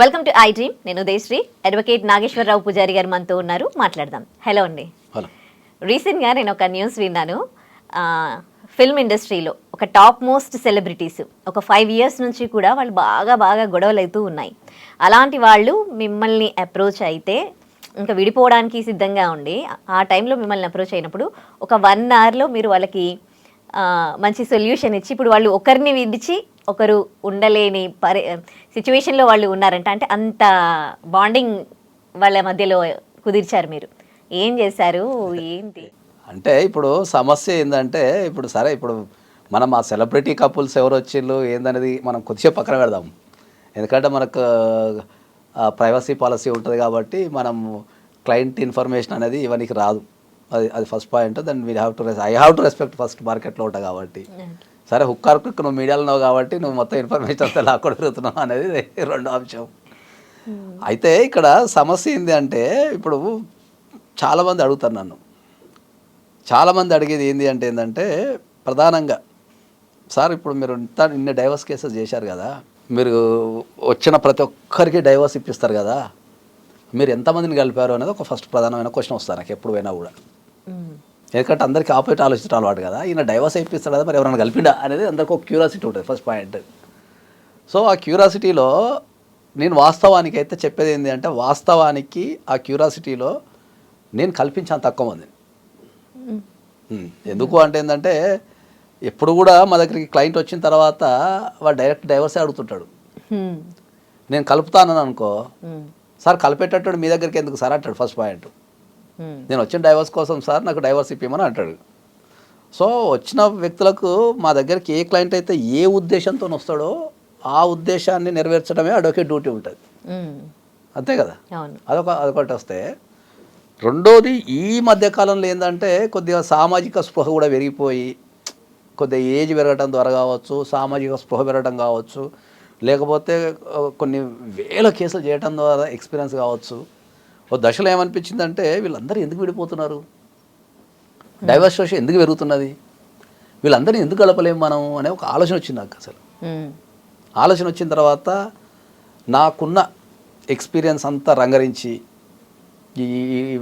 Welcome to I dream. నేను Udayasri. Advocate Nageswararao పూజారి గారు మనతో ఉన్నారు, మాట్లాడదాం. హలో అండి. హలో. రీసెంట్గా నేను ఒక న్యూస్ విన్నాను. ఫిల్మ్ ఇండస్ట్రీలో ఒక టాప్ మోస్ట్ సెలబ్రిటీస్ ఒక 5 years నుంచి కూడా వాళ్ళు బాగా గొడవలు అవుతూ ఉన్నాయి. అలాంటి వాళ్ళు మిమ్మల్ని అప్రోచ్ అయితే ఇంకా విడిపోవడానికి సిద్ధంగా ఉండి ఆ టైంలో మిమ్మల్ని అప్రోచ్ అయినప్పుడు ఒక 1 hourలో మీరు వాళ్ళకి మంచి సొల్యూషన్ ఇచ్చి, ఇప్పుడు వాళ్ళు ఒకరిని విడిచి ఒకరు ఉండలేని సిచ్యువేషన్లో వాళ్ళు ఉన్నారంట. అంటే అంత బాండింగ్ వాళ్ళ మధ్యలో కుదిర్చారు. మీరు ఏం చేశారు, ఏంటి? అంటే ఇప్పుడు సమస్య ఏంటంటే, ఇప్పుడు మనం ఆ సెలబ్రిటీ కపుల్స్ ఎవరు వచ్చిళ్ళు ఏందనేది మనం కొద్దిసేపు పక్కన పెడదాం. ఎందుకంటే మనకు ప్రైవసీ పాలసీ ఉంటుంది కాబట్టి మనం క్లయింట్ ఇన్ఫర్మేషన్ అనేది ఇవన్నీ రాదు. అది first point. Then I have to respect first మార్కెట్లో ఉంటా కాబట్టి. సరే, హుక్కార్కు నువ్వు మీడియాలో ఉన్నావు కాబట్టి నువ్వు మొత్తం ఇన్ఫర్మేషన్ అంతా లాక్కొని తిరుగుతున్నావు అనేది రెండో అంశం. అయితే ఇక్కడ సమస్య ఏంటి అంటే, ఇప్పుడు చాలామంది అడుగుతారు నన్ను, చాలామంది అడిగేది ఏంటంటే ప్రధానంగా, సార్ ఇప్పుడు మీరు ఇన్ని డైవర్స్ కేసెస్ చేశారు కదా, మీరు వచ్చిన ప్రతి ఒక్కరికి డైవర్స్ ఇప్పిస్తారు కదా, మీరు ఎంతమందిని కలిపారు అనేది ఒక ఫస్ట్ ప్రధానమైన క్వశ్చన్ వస్తుంది నాకు ఎప్పుడు పోయినా కూడా. ఎందుకంటే అందరికీ ఆపోజిట్ ఆలోచించడం అలవాటు కదా, ఈయన డైవర్స్ అయిపిస్తాడు కదా, మరి ఎవరైనా కలిపిడా అనేది అందరికీ ఒక క్యూరియాసిటీ ఉంటుంది, ఫస్ట్ పాయింట్. సో ఆ క్యూరియాసిటీలో నేను వాస్తవానికి అయితే చెప్పేది ఏంటి అంటే, వాస్తవానికి ఆ క్యూరియాసిటీలో నేను కల్పించాను తక్కువ మందిని. ఎందుకు అంటే ఏంటంటే, ఎప్పుడు కూడా మా దగ్గరికి క్లయింట్ వచ్చిన తర్వాత వాడు డైరెక్ట్ డైవర్సే అడుగుతుంటాడు. నేను కలుపుతానని అనుకో, సార్ కలిపేటట్టు మీ దగ్గరికి ఎందుకు సార్ అంటాడు ఫస్ట్ పాయింట్. నేను వచ్చిన డైవర్స్ కోసం సార్ నాకు డైవర్స్ ఇప్పిమని అంటాడు. సో వచ్చిన వ్యక్తులకు మా దగ్గరికి ఏ క్లయింట్ అయితే ఏ ఉద్దేశంతో వస్తాడో ఆ ఉద్దేశాన్ని నెరవేర్చడమే అడ్వకేట్ డ్యూటీ ఉంటుంది. అంతే కదా. అదొకటి వస్తే, రెండోది ఈ మధ్యకాలంలో ఏంటంటే కొద్దిగా సామాజిక స్పృహ కూడా పెరిగిపోయి, కొద్దిగా ఏజ్ పెరగడం ద్వారా కావచ్చు, సామాజిక స్పృహ పెరగడం కావచ్చు, లేకపోతే కొన్ని వేల కేసులు చేయడం ద్వారా ఎక్స్పీరియన్స్ కావచ్చు. ఓ దశలో ఏమనిపించిందంటే, వీళ్ళందరూ ఎందుకు విడిపోతున్నారు, డైవర్స్ రేషియో ఎందుకు పెరుగుతున్నది, వీళ్ళందరినీ ఎందుకు కలపలేము మనం అనే ఒక ఆలోచన వచ్చింది నాకు. అసలు ఆలోచన వచ్చిన తర్వాత నాకున్న ఎక్స్పీరియన్స్ అంతా రంగరించి ఈ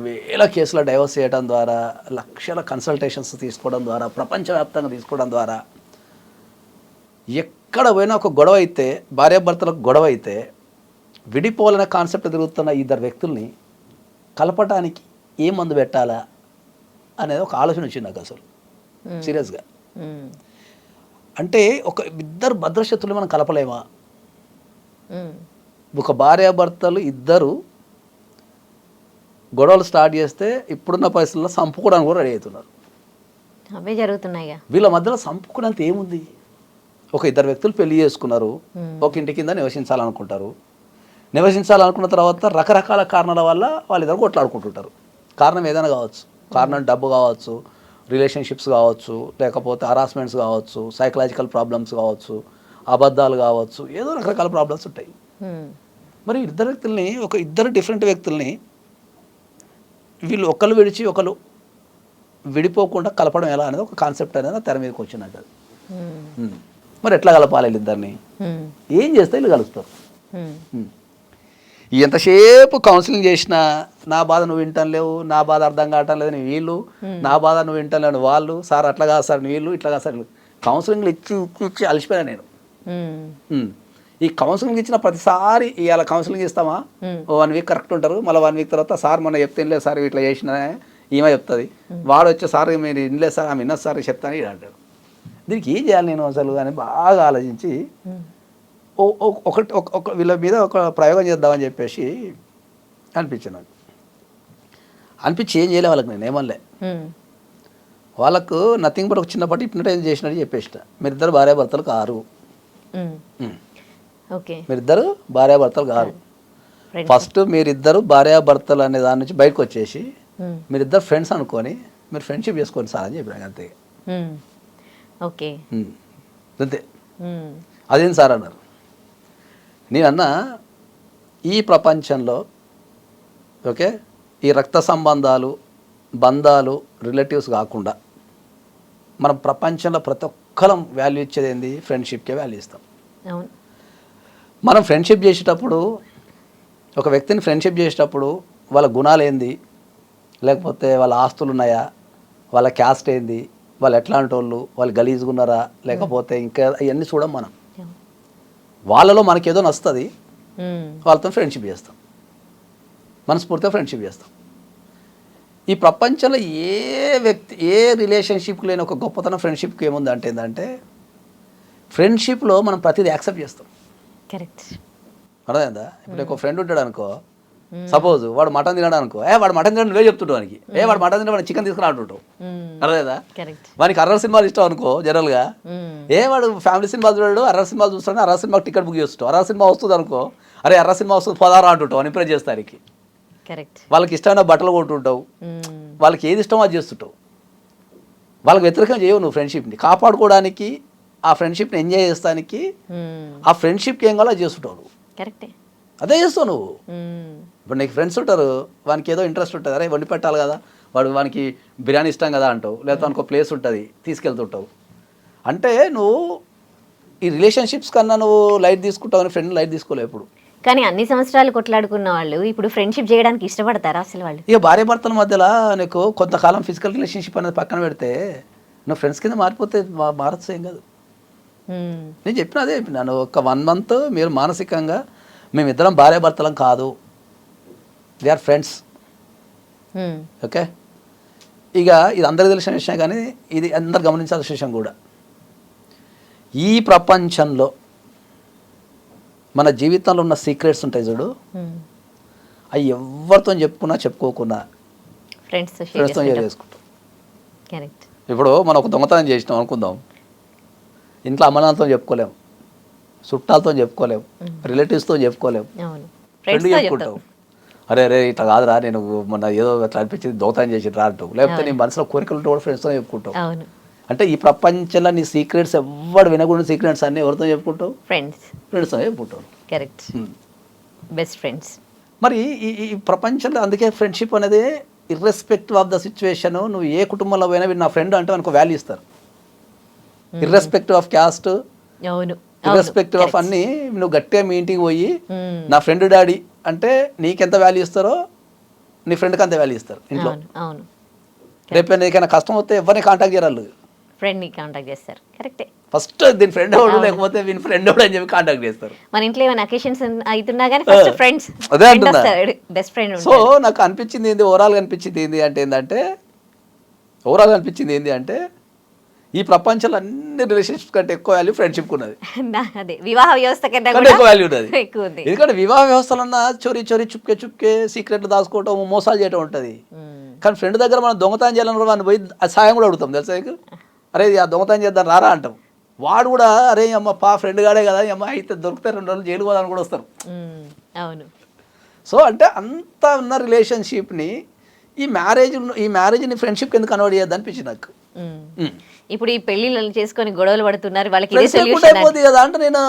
వేల కేసుల డైవర్స్ చేయడం ద్వారా, లక్షల కన్సల్టేషన్స్ తీసుకోవడం ద్వారా, ప్రపంచవ్యాప్తంగా తీసుకోవడం ద్వారా, ఎక్కడ పోయినా ఒక గొడవ అయితే, భార్యాభర్తలకు గొడవ అయితే విడిపోవాలనే కాన్సెప్ట్ తిరుగుతున్న ఇద్దరు వ్యక్తుల్ని కలపడానికి ఏ మందు పెట్టాలా అనేది ఒక ఆలోచన వచ్చింది నాకు అసలు సీరియస్గా. అంటే ఇద్దరు భద్రశత్రులు మనం కలపలేమా? ఒక భార్యాభర్తలు ఇద్దరు గొడవలు స్టార్ట్ చేస్తే ఇప్పుడున్న పరిస్థితుల్లో చంపుకోవడానికి కూడా రెడీ అవుతున్నారు. అవే జరుగుతున్నాయి. వీళ్ళ మధ్యలో చంపుకునేంత ఏముంది? ఒక ఇద్దరు వ్యక్తులు పెళ్లి చేసుకున్నారు, ఒక ఇంటి కింద నివసించాలనుకుంటారు. నివసించాలనుకున్న తర్వాత రకరకాల కారణాల వల్ల వాళ్ళిద్దరు కొట్లాడుకుంటుంటారు. కారణం ఏదైనా కావచ్చు. కారణం డబ్బు కావచ్చు, రిలేషన్షిప్స్ కావచ్చు, లేకపోతే హరాస్మెంట్స్ కావచ్చు, సైకలాజికల్ ప్రాబ్లమ్స్ కావచ్చు, అబద్ధాలు కావచ్చు, ఏదో రకరకాల ప్రాబ్లమ్స్ ఉంటాయి. మరి ఇద్దరు డిఫరెంట్ వ్యక్తుల్ని వీళ్ళు ఒకళ్ళు విడిచి ఒకళ్ళు విడిపోకుండా కలపడం ఎలా అనేది ఒక కాన్సెప్ట్ అనేది తెర మీదకి వచ్చినట్టు. మరి ఎట్లా కలపాలి వీళ్ళిద్దరిని? ఏం చేస్తే వీళ్ళు కలుస్తారు? ఎంతసేపు కౌన్సిలింగ్ చేసినా నా బాధ నువ్వు వింటం లేవు, నా బాధ అర్థం కావటం లేదని వీళ్ళు, నా బాధ నువ్వు వింటం లేని వాళ్ళు, సార్ అట్లా కాదు సార్ వీళ్ళు, ఇట్లా కాదు సార్. కౌన్సిలింగ్లు ఇచ్చి అలసిపోయాను నేను. ఈ కౌన్సిలింగ్ ఇచ్చిన ప్రతిసారి ఇవాళ కౌన్సిలింగ్ ఇస్తామా, 1 week కరెక్ట్ ఉంటారు, మళ్ళీ 1 week తర్వాత సార్ మొన్న చెప్తే లేదు సార్ ఇట్లా చేసిన ఈమె చెప్తుంది, వాడు వచ్చే సార్ మీరు వినలేదు సార్, ఆమె విన్నది సార్ చెప్తాను ఇది అంటాడు. దీనికి ఏం చేయాలి నేను అసలు అని బాగా ఆలోచించి వీళ్ళ మీద ఒక ప్రయోగం చేద్దామని చెప్పేసి అనిపించింది నాకు. అనిపించి ఏం చేయలే వాళ్ళకి, నేను ఏమనలే. వాళ్ళకు నథింగ్ బట్ ఒక చిన్నపాటి హిప్నటైజ్ చేసినట్టు చెప్పేసిన. మీరిద్దరు భార్యాభర్తలు కారు, మీరిద్దరు భార్యాభర్తలు కారు. ఫస్ట్ మీరిద్దరు భార్యాభర్తలు అనే దాని నుంచి బయటకు వచ్చేసి మీరిద్దరు ఫ్రెండ్స్ అనుకొని మీరు ఫ్రెండ్షిప్ చేసుకోండి సార్ అని చెప్పిన. అంతే. అంతే. అదేం సార్ అన్నారు. నేనన్నా, ఈ ప్రపంచంలో ఈ రక్త సంబంధాలు, బంధాలు, రిలేటివ్స్ కాకుండా మనం ప్రపంచంలో ప్రతి ఒక్కరం వాల్యూ ఇచ్చేది ఏంది? ఫ్రెండ్షిప్కే వాల్యూ ఇస్తాం. మనం ఫ్రెండ్షిప్ చేసేటప్పుడు ఒక వ్యక్తిని ఫ్రెండ్షిప్ చేసేటప్పుడు వాళ్ళ గుణాలు ఏంది, లేకపోతే వాళ్ళ ఆస్తులు ఉన్నాయా, వాళ్ళ క్యాస్ట్ ఏంది, వాళ్ళు ఎట్లాంటి వాళ్ళు, వాళ్ళు గలీజ్గా ఉన్నారా, లేకపోతే ఇంకా అవన్నీ చూడం మనం. వాళ్ళలో మనకేదో నస్తుంది, వాళ్ళతో ఫ్రెండ్షిప్ చేస్తాం, మనస్ఫూర్తిగా ఫ్రెండ్షిప్ చేస్తాం. ఈ ప్రపంచంలో ఏ వ్యక్తి ఏ రిలేషన్షిప్కి లేని ఒక గొప్పతనం ఫ్రెండ్షిప్కి ఏముంది అంటే ఏంటంటే, ఫ్రెండ్షిప్లో మనం ప్రతిదీ యాక్సెప్ట్ చేస్తాం. కరెక్ట్. అర్థమైందా? ఇప్పుడు ఒక ఫ్రెండ్ ఉంటాడు అనుకో, సపోజ్ వాడు మటన్ తినడు అనుకో, వాడు మటన్ తినడం నువ్వే చెప్తుంటావు వానికి, వాడు మటన్ తినడం వాడు చికెన్ తీసుకుని అంటుంటావు. అర్థమైందా? వానికి అర్రర్ సినిమాలు ఇష్టం అనుకో జనరల్గా, వాడు ఫ్యామిలీ సినిమాలు చూడాడు, అర్రర్ సినిమాలు చూస్తాడు, అర్రర్ సినిమాకి టికెట్ బుక్ చేస్తుంటావు. అర్రర్ సినిమా వస్తుంది అనుకో, అర్రర్ సినిమా వస్తుంది పదారా అంటుంటావు అని ఇంప్రెస్ చేస్తానికి. వాళ్ళకి ఇష్టమైన బట్టలు కొంటుంటావు, వాళ్ళకి ఏది ఇష్టమో అది చేస్తుంటావు. వాళ్ళకి వ్యతిరేకంగా చేయవు నువ్వు. ఫ్రెండ్షిప్ని కాపాడుకోవడానికి, ఆ ఫ్రెండ్షిప్ని ఎంజాయ్ చేస్తానికి, ఆ ఫ్రెండ్షిప్కి ఏం కావాలో చేస్తుంటావు నువ్వు. కరెక్టే, అదే చేస్తావు నువ్వు. ఇప్పుడు నీకు ఫ్రెండ్స్ ఉంటారు, వానికి ఏదో ఇంట్రెస్ట్ ఉంటుంది, అరే వండి పెట్టాలి కదా, వానికి బిర్యానీ ఇష్టం కదా అంటావు, లేకపోతే వానికి ప్లేస్ ఉంటుంది తీసుకెళ్తుంటావు. అంటే నువ్వు ఈ రిలేషన్షిప్స్ కన్నా నువ్వు లైట్ తీసుకుంటావు అని ఫ్రెండ్ లైట్ తీసుకోలేవు ఎప్పుడు. కానీ అన్ని సంవత్సరాలు కొట్లాడుకున్న వాళ్ళు ఇప్పుడు ఫ్రెండ్షిప్ చేయడానికి ఇష్టపడతారా అసలు వాళ్ళు? ఇక భార్య భర్తల మధ్యలో నీకు కొంతకాలం ఫిజికల్ రిలేషన్షిప్ అనేది పక్కన పెడితే నువ్వు ఫ్రెండ్స్ కింద మారిపోతే మారచ్చు, ఏం కాదు. నేను అదే చెప్పినాను, ఒక 1 month మీరు మానసికంగా మేమిద్దరం భార్య భర్తలం కాదు, దే ఆర్ ఫ్రెండ్స్. ఓకే, ఇక ఇది అందరికి తెలిసిన విషయం, కానీ ఇది అందరు గమనించాల్సిన విషయం కూడా. ఈ ప్రపంచంలో మన జీవితంలో ఉన్న సీక్రెట్స్ ఉంటాయి చూడు, అవి ఎవరితో చెప్పుకున్నా చెప్పుకోకున్నా ఫ్రెండ్స్తో షేర్ చేసుకుంటాం. ఇప్పుడు మనం ఒక దొంగతనం చేసినాం అనుకుందాం, ఇంట్లో అమ్మనాన్నతో చెప్పుకోలేము, చుట్టాలతో చెప్పుకోలేము, రిలేటివ్స్తో చెప్పుకోలేము, ఫ్రెండ్ చెప్పుకుంటావు. అరే ఇట్లా కాదురా, నేను మొన్న ఏదో అట్లా అనిపించింది దొంగతనం చేసి రా అంటావు. లేకపోతే నీ మనసులో కోరికలు ఉంటే కూడా ఫ్రెండ్స్తో చెప్పుకుంటావు. అంటే ఈ ప్రపంచంలో నీ సీక్రెట్స్ ఎవరు వినకూడని సీక్రెట్స్ అన్నీ ఎవరితో చెప్పుకుంటావు? ఫ్రెండ్స్తో చెప్పుకుంటావు. Correct, best friends. మరి ఈ ప్రపంచంలో అందుకే ఫ్రెండ్షిప్ అనేది ఇర్రెస్పెక్టివ్ ఆఫ్ ద సిచ్యువేషన్, నువ్వు ఏ కుటుంబంలో పోయినా వీడు నా ఫ్రెండ్ అంటే మనకు వాల్యూ ఇస్తారు. Irrespective of caste, irrespective of అన్ని, నువ్వు గట్టిగా మీ ఇంటికి పోయి నా ఫ్రెండ్ డాడీ అంటే నీకెంత వాల్యూ ఇస్తారో నీ ఫ్రెండ్కి అంత వాల్యూ ఇస్తారు ఇంట్లో. రేపు నీకైనా కష్టం వస్తే ఎవరిని కాంటాక్ట్ చేయరాళ్ళు, ఫ్రెండ్ని కాంటాక్ట్ చేస్తారు. కరెక్టే, ఫస్ట్ దీని ఫ్రెండ్ ఎవడు లేకపోతే వీని ఫ్రెండ్ ఎవడు అని చెప్పి కాంటాక్ట్ చేస్తారు. మన ఇంట్లో ఏమైనా అకేషన్స్ అవుతున్నా కానీ ఫస్ట్ ఫ్రెండ్స్, అదే అంటున్నా. Best friend. సో నాకు అనిపించింది ఏంది, ఓవరాల్గా అనిపించింది ఏంది అంటే ఈ ప్రపంచంలో అన్ని రిలేషన్షిప్స్ కంటే ఎక్కువ వాల్యూ ఫ్రెండ్షిప్ ఉన్నది. అదే వివాహ వ్యవస్థ కంటే ఎక్కువ వాల్యూ ఉన్నది. ఎందుకంటే వివాహ వ్యవస్థలన్నా చోరీ చుప్కే సీక్రెట్లు దాచుకోవటం, మోసాలు చేయటం ఉంటుంది. కానీ ఫ్రెండ్ దగ్గర మనం దొంగతనం చేయాలని వాడిని పోయి సాయం కూడా అడుగుతాం తెలుసా నీకు. అరే ఆ దొంగతనం చేద్దాం రారా అంటాం. వాడు కూడా అరే అమ్మ ఫ్రెండ్ గాడే కదా అమ్మ అయితే దొరికితే 2 రోజులు జైలు పోదాని కూడా వస్తారు. అవును. సో అంటే అంత ఉన్న రిలేషన్షిప్ని ఈ మ్యారేజ్ని ఫ్రెండ్షిప్ ఎందుకు కన్వర్ట్ చేయద్దు అనిపించింది నాకు. ఇప్పుడు ఈ పెళ్లిళ్ళు చేసుకొని గొడవలు పడుతున్నారు, వాళ్ళకి అయిపోతుంది కదా అంటే నేను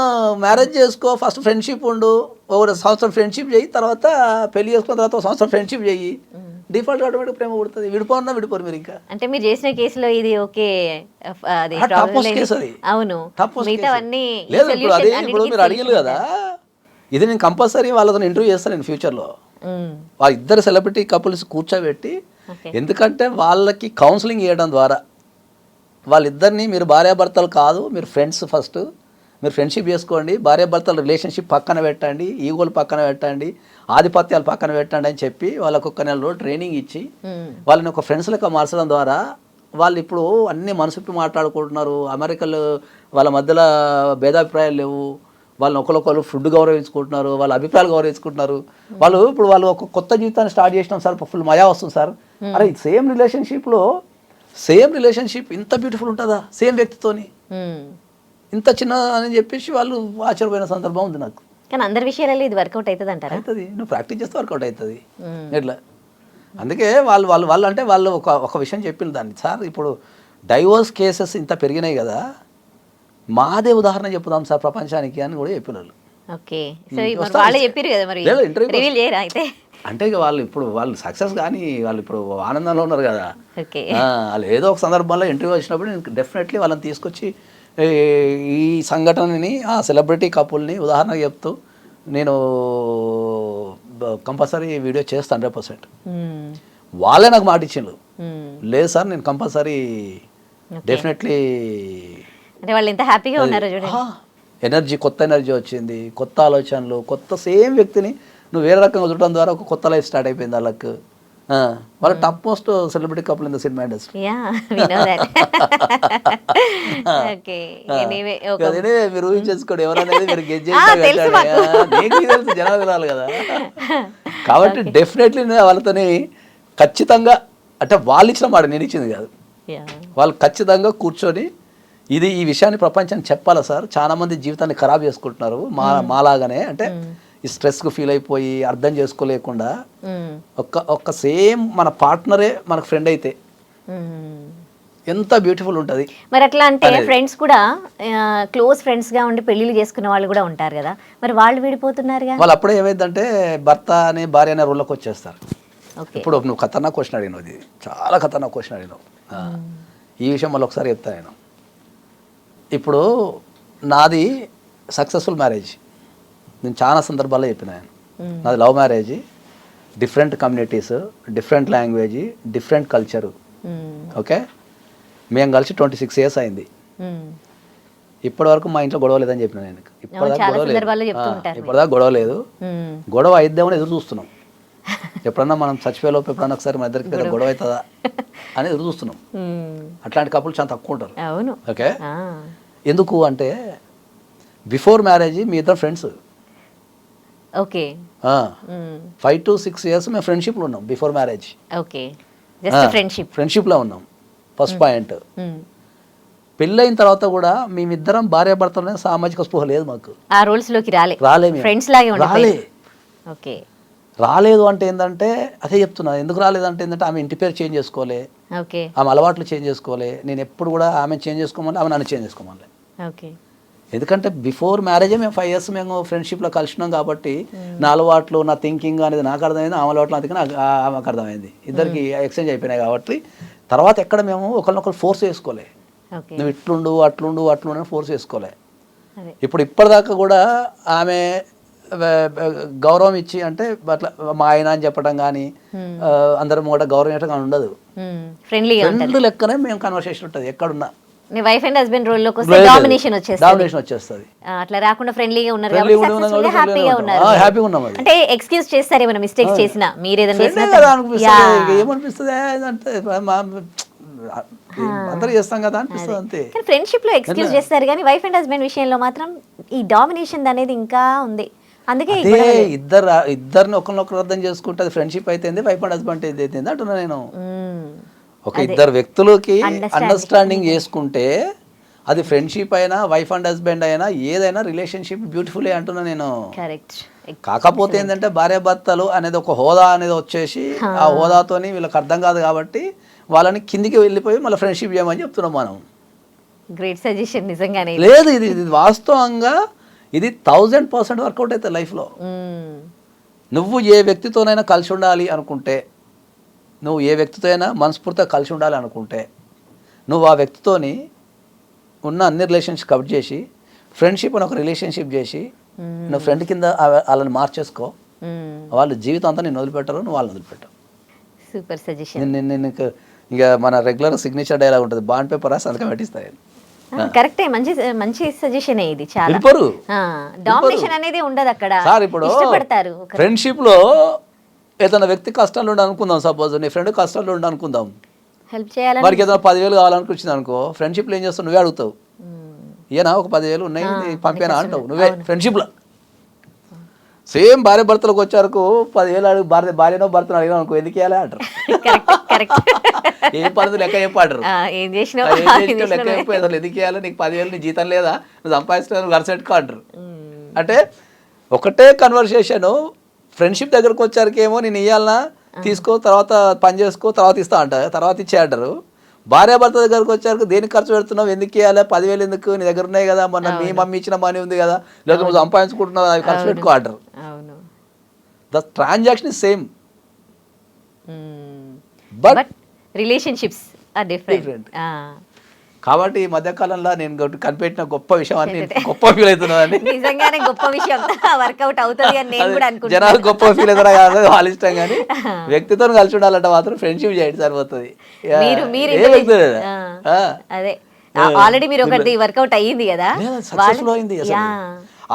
మ్యారేజ్ చేసుకో, ఫస్ట్ ఫ్రెండ్షిప్ ఉండు, 1 సంవత్సరం ఫ్రెండ్షిప్ చేయి, తర్వాత పెళ్లి చేసుకున్న తర్వాత 1 సంవత్సరం ఫ్రెండ్షిప్ చేయి, డిఫాల్ట్ ఆటోమేటిక్ ప్రేమ పుడుతుంది. విడిపోరు మీరు. ఇంకా అంటే మీరు చేసిన కేసులో ఇది ఓకే, అవును. ఇప్పుడు మీరు అడిగారు కదా, ఇది నేను కంపల్సరీ వాళ్ళతో ఇంటర్వ్యూ చేస్తాను నేను ఫ్యూచర్లో. వాళ్ళ 2 సెలబ్రిటీ కపుల్స్ కూర్చోబెట్టి, ఎందుకంటే వాళ్ళకి కౌన్సిలింగ్ చేయడం ద్వారా వాళ్ళిద్దరిని మీరు భార్యాభర్తలు కాదు, మీరు ఫ్రెండ్స్, ఫస్ట్ మీరు ఫ్రెండ్షిప్ చేసుకోండి, భార్యాభర్తల రిలేషన్షిప్ పక్కన పెట్టండి, ఈగోలు పక్కన పెట్టండి, ఆధిపత్యాలు పక్కన పెట్టండి అని చెప్పి వాళ్ళకు 1 నెల రోజులు ట్రైనింగ్ ఇచ్చి వాళ్ళని ఒక ఫ్రెండ్స్ లెక్క మార్చడం ద్వారా వాళ్ళు ఇప్పుడు అన్ని మనసుప్పి మాట్లాడుకుంటున్నారు. అమెరికాలో వాళ్ళ మధ్యలో భేదాభిప్రాయాలు లేవు, వాళ్ళని ఒకరు ఫుడ్ గౌరవించుకుంటున్నారు, వాళ్ళ అభిప్రాయాలు గౌరవించుకుంటున్నారు. ఇప్పుడు వాళ్ళు ఒక కొత్త జీవితాన్ని స్టార్ట్ చేసినాం సార్, ఫుల్ మజా వస్తుంది సార్. అరే సేమ్ రిలేషన్షిప్ ఇంత బ్యూటిఫుల్ ఉంటుందా సేమ్ వ్యక్తితోని, ఇంత చిన్న అని చెప్పేసి వాళ్ళు ఆశ్చర్యపోయిన సందర్భం ఉంది నాకు. కానీ అందరి విషయాలలో ఇది వర్కౌట్ అవుతుంది అంటారా? అవుతుంది, నువ్వు ప్రాక్టీస్ చేస్తే వర్కౌట్ అవుతుంది. ఎట్లా అందుకే వాళ్ళు అంటే వాళ్ళు ఒక విషయం చెప్పింది దాన్ని, సార్ ఇప్పుడు డైవోర్స్ కేసెస్ ఇంత పెరిగినాయి కదా, మాదే ఉదాహరణ చెప్పుదాం సార్ ప్రపంచానికి అని కూడా చెప్పిన వాళ్ళు. అంటే ఇక వాళ్ళు సక్సెస్ కానీ వాళ్ళు ఇప్పుడు ఆనందంలో ఉన్నారు కదా, వాళ్ళు ఏదో ఒక సందర్భంలో ఇంటర్వ్యూ వచ్చినప్పుడు నేను డెఫినెట్లీ వాళ్ళని తీసుకొచ్చి ఈ సంఘటనని, ఆ సెలబ్రిటీ కపుల్ని ఉదాహరణగా చెప్తూ నేను కంపల్సరీ వీడియో చేస్తా 100%. వాళ్ళే నాకు మాట ఇచ్చిండ్రు, లేదు సార్ నేను కంపల్సరీ డెఫినెట్లీ. అంటే వాళ్ళు ఎంత హ్యాపీగా ఉన్నారో చూడండి. ఎనర్జీ, కొత్త ఎనర్జీ వచ్చింది, కొత్త ఆలోచనలు, కొత్త సేమ్ వ్యక్తిని నువ్వు వేరే రకంగా చూడడం ద్వారా ఒక కొత్త లైఫ్ స్టార్ట్ అయిపోయింది వాళ్ళకి. వాళ్ళ top most celebrity couple in the cinema industry. మీరు ఊహించేసుకోండి ఎవరనేది, మీరు గెజ్ చేసి జనాలు వినాలి కదా. కాబట్టి డెఫినెట్లీ వాళ్ళతోని ఖచ్చితంగా, అంటే వాళ్ళు ఇచ్చిన మాట నేను ఇచ్చింది కాదు, వాళ్ళు ఖచ్చితంగా కూర్చొని ఈ విషయాన్ని ప్రపంచానికి చెప్పాలా సార్, చాలా మంది జీవితాన్ని ఖరాబ్ చేసుకుంటున్నారు మాలాగానే, అంటే ఈ స్ట్రెస్కు ఫీల్ అయిపోయి అర్థం చేసుకోలేకుండా ఒక్క సేమ్ మన పార్ట్నరే మనకు ఫ్రెండ్ అయితే ఎంత బ్యూటిఫుల్ ఉంటుంది. మరి అట్లా అంటే ఫ్రెండ్స్ కూడా క్లోజ్ ఫ్రెండ్స్ గా ఉండి పెళ్లిళ్ళు చేసుకునే వాళ్ళు కూడా ఉంటారు కదా, మరి వాళ్ళు విడిపోతున్నారు. వాళ్ళు అప్పుడే ఏమైందంటే భర్త అని భార్య అనే రూల్లోకి వచ్చేస్తారు. ఇప్పుడు నువ్వు ఖతర్నాక్ క్వశ్చన్ అడిగినావు, ఇది చాలా ఖతర్నాక్ క్వశ్చన్ అడిగినావు. ఈ విషయం మళ్ళీ ఒకసారి చెప్తాను నేను. ఇప్పుడు నాది సక్సెస్ఫుల్ మ్యారేజ్, నేను చాలా సందర్భాల్లో చెప్పిన ఆయన, నాది love marriage, different communities, different language, different culture. Okay, మేము కలిసి 26 years అయింది. ఇప్పటి వరకు మా ఇంట్లో గొడవ లేదని చెప్పిన నేను. ఇప్పటిదాకా గొడవ లేదు. గొడవ అయిద్దామని ఎదురు చూస్తున్నాం. ఎప్పుడన్నా మనం చచ్చిపోయేలోపు ఎప్పుడన్నా ఒకసారి మన ఇద్దరికి పెద్ద గొడవ అవుతుందా అని ఎదురు చూస్తున్నాం. అట్లాంటి కపుల్ చాలా తక్కువ ఉంటారు. ఓకే, ఎందుకు అంటే బిఫోర్ మ్యారేజ్ మీ ఇద్దరు ఫ్రెండ్స్. ఓకే, 5 to 6 years మేము ఫ్రెండ్షిప్లో ఉన్నాం బిఫోర్ మ్యారేజ్. ఓకే, జస్ట్ ఫ్రెండ్షిప్లో ఉన్నాం. First point. పెళ్ళైన తర్వాత కూడా మేమిద్దరం భార్య భర్తలనే సామాజిక స్పృహ లేదు మాకు. ఆ రూల్స్ లోకి రాలే. ఓకే, రాలేదు అంటే ఏంటంటే అదే చెప్తున్నా. ఎందుకు రాలేదంటే ఏంటంటే ఆమె ఇంటి పేరు చేంజ్ చేసుకోలే, ఆమె అలవాట్లు చేంజ్ చేసుకోలే. నేను ఎప్పుడు కూడా ఆమె చేంజ్ చేసుకోమని, ఆమె నన్ను చేంజ్ చేసుకోమని. ఎందుకంటే బిఫోర్ మ్యారేజే మేము 5 years మేము ఫ్రెండ్షిప్లో కలిసినాం కాబట్టి నా అలవాట్లు, నా థింకింగ్ అనేది నాకు అర్థమైంది, ఆమె అలవాట్లు అందుకని ఆమెకు అర్థమైంది. ఇద్దరికి ఎక్స్చేంజ్ అయిపోయినాయి కాబట్టి తర్వాత ఎక్కడ మేము ఒకరినొకరు ఫోర్స్ చేసుకోలే. నువ్వు ఇట్లుండు అట్లుండు అని ఫోర్స్ చేసుకోలే. ఇప్పుడు ఇప్పటిదాకా కూడా ఆమె గౌరవం ఇచ్చి, అంటే అట్లా మా ఆయన అని చెప్పడం కానీ, అందరం కూడా గౌరవం ఇవ్వడం కానీ ఉండదు. ఫ్రెండ్ లెక్కనే మేము కన్వర్సేషన్ ఉంటుంది ఎక్కడున్నా. వైఫ్ అండ్ హస్బెండ్ రోల్ లోకి వస్తే డామినేషన్ వచ్చేస్తుంది. అట్లా రాకుండా ఫ్రెండ్లీగా ఉన్నారు, హ్యాపీగా ఉన్నారు. అంటే ఎక్స్క్యూజ్ చేస్తారు ఏమైనా మిస్టేక్స్ చేసినా, మీరు ఏదైనా ఏమనిపిస్తుంది అంటే అందరూ చేస్తాం కదా అనిపిస్తుంది అంతే. ఫ్రెండ్షిప్ లో ఎక్స్క్యూజ్ చేస్తారు కానీ వైఫ్ అండ్ హస్బెండ్ విషయంలో మాత్రం ఈ డామినేషన్ అనేది ఇంకా ఉంది. అందుకే ఇద్దరిని ఒకరినొకరు అర్థం చేసుకుంటే ఫ్రెండ్షిప్ అయితే వైఫ్ అండ్ హస్బెండ్ అయితే అంటున్నా నేను. ఒక ఇద్దరు వ్యక్తులకి అండర్స్టాండింగ్ చేసుకుంటే అది ఫ్రెండ్షిప్ అయినా, వైఫ్ అండ్ హస్బెండ్ అయినా, ఏదైనా రిలేషన్షిప్ బ్యూటిఫుల్ అంటున్నా నేను. కాకపోతే ఏంటంటే భార్యాభర్తలు అనేది ఒక హోదా అనేది వచ్చేసి ఆ హోదాతోని వీళ్ళకి అర్థం కాదు కాబట్టి వాళ్ళని కిందికి వెళ్ళిపోయి మళ్ళీ ఫ్రెండ్షిప్ చేయమని చెప్తున్నాం మనం. గ్రేట్ సజెషన్ నిజంగానే. లేదు, ఇది వాస్తవంగా ఇది 1000% వర్కౌట్ అవుతుంది లైఫ్లో. నువ్వు ఏ వ్యక్తితోనైనా కలిసి ఉండాలి అనుకుంటే, నువ్వు ఏ వ్యక్తితో అయినా మనస్ఫూర్తిగా కలిసి ఉండాలి అనుకుంటే, నువ్వు ఆ వ్యక్తితోని ఉన్న అన్ని రిలేషన్షిప్ కట్ చేసి ఫ్రెండ్షిప్ అని ఒక రిలేషన్షిప్ చేసి నువ్వు ఫ్రెండ్ కింద వాళ్ళని మార్చేసుకో. వాళ్ళు జీవితం అంతా నేను వదిలిపెట్టరు, నువ్వు వాళ్ళని వదిలిపెట్టావు. Super suggestion. నేను ఇక మన రెగ్యులర్ సిగ్నేచర్ డైలాగ్ ఉంటుంది, బాండ్ పేపర్ రాసి అందుకే పెట్టిస్తాయి. కరెక్టే, మంచి సజెషన్ ఇది. చాలా డామినేషన్ అనేది ఉండదు అక్కడ. సార్ ఇప్పుడు ఫ్రెండ్షిప్ లో ఏదైనా వ్యక్తి కష్టాలు ఉండి అనుకుందాం, సపోజ్ నీ ఫ్రెండ్ కష్టాలు ఉండి అనుకుందాం, హెల్ప్ చేయాలి, వారికి ఏదైనా 10,000 కావాలనుకొచ్చింది అనుకో, ఫ్రెండ్షిప్లో ఏం చేస్తావు, నువ్వే అడుగుతావు, ఈయన ఒక 10,000 ఉన్నాయి పంపేనా అంటావు నువ్వే ఫ్రెండ్షిప్లో. సేమ్ భార్య భర్తలకు వచ్చారు 10,000 అడుగు, భార్యనో భర్తను అడిగినా అనుకో, ఎందుకు ఇవ్వాలి అంటారు. ఏం పనులు లెక్క చెప్పాడరు, లెక్క చెప్పి అసలు ఎందుకు ఇవ్వాలి, నీకు 10,000 నీ జీతం లేదా, నువ్వు సంపాదిస్తున్నావు గడిసెట్టుకో అంటారు. అంటే ఒకటే కన్వర్సేషను. ఫ్రెండ్షిప్ దగ్గరకు వచ్చారికేమో నేను ఇవ్వాలన్నా తీసుకో, తర్వాత పని చేసుకో, తర్వాత ఇస్తా అంటారు, తర్వాత ఇచ్చే అంటారు. భార్యాభర్త దగ్గరకు వచ్చారు, దేనికి ఖర్చు పెడుతున్నావు, ఎందుకు ఇవ్వాలి, 10,000 ఎందుకు, నీ దగ్గర ఉన్నాయి కదా, మొన్న మీ మమ్మీ ఇచ్చిన మనీ ఉంది కదా, లేదా నువ్వు సంపాదించుకుంటున్నావు, అవి ఖర్చు పెట్టుకో అంటారు. The transaction is same, but relationships are different. కాబట్టి ఈ మధ్యకాలంలో నేను కనిపెట్టిన గొప్ప విషయం అని నేను గొప్ప ఫీల్ అవుతున్నాను. నిజంగానే గొప్ప విషయం వర్కౌట్ అవుతుంది అని నేను కూడా అనుకుంటున్నాను. జనాలు గొప్ప ఫీల్ అవుతారా కాదు వాళ్ళ ఇష్టం, కానీ వ్యక్తితో కలిసి ఉండాలంటే మాత్రం ఫ్రెండ్షిప్ చేయండి సరిపోతుంది. అదే ఆల్రెడీ మీరు ఒకటి వర్కౌట్ అయ్యింది కదా, సక్సెస్ఫుల్ అయింది అసలు.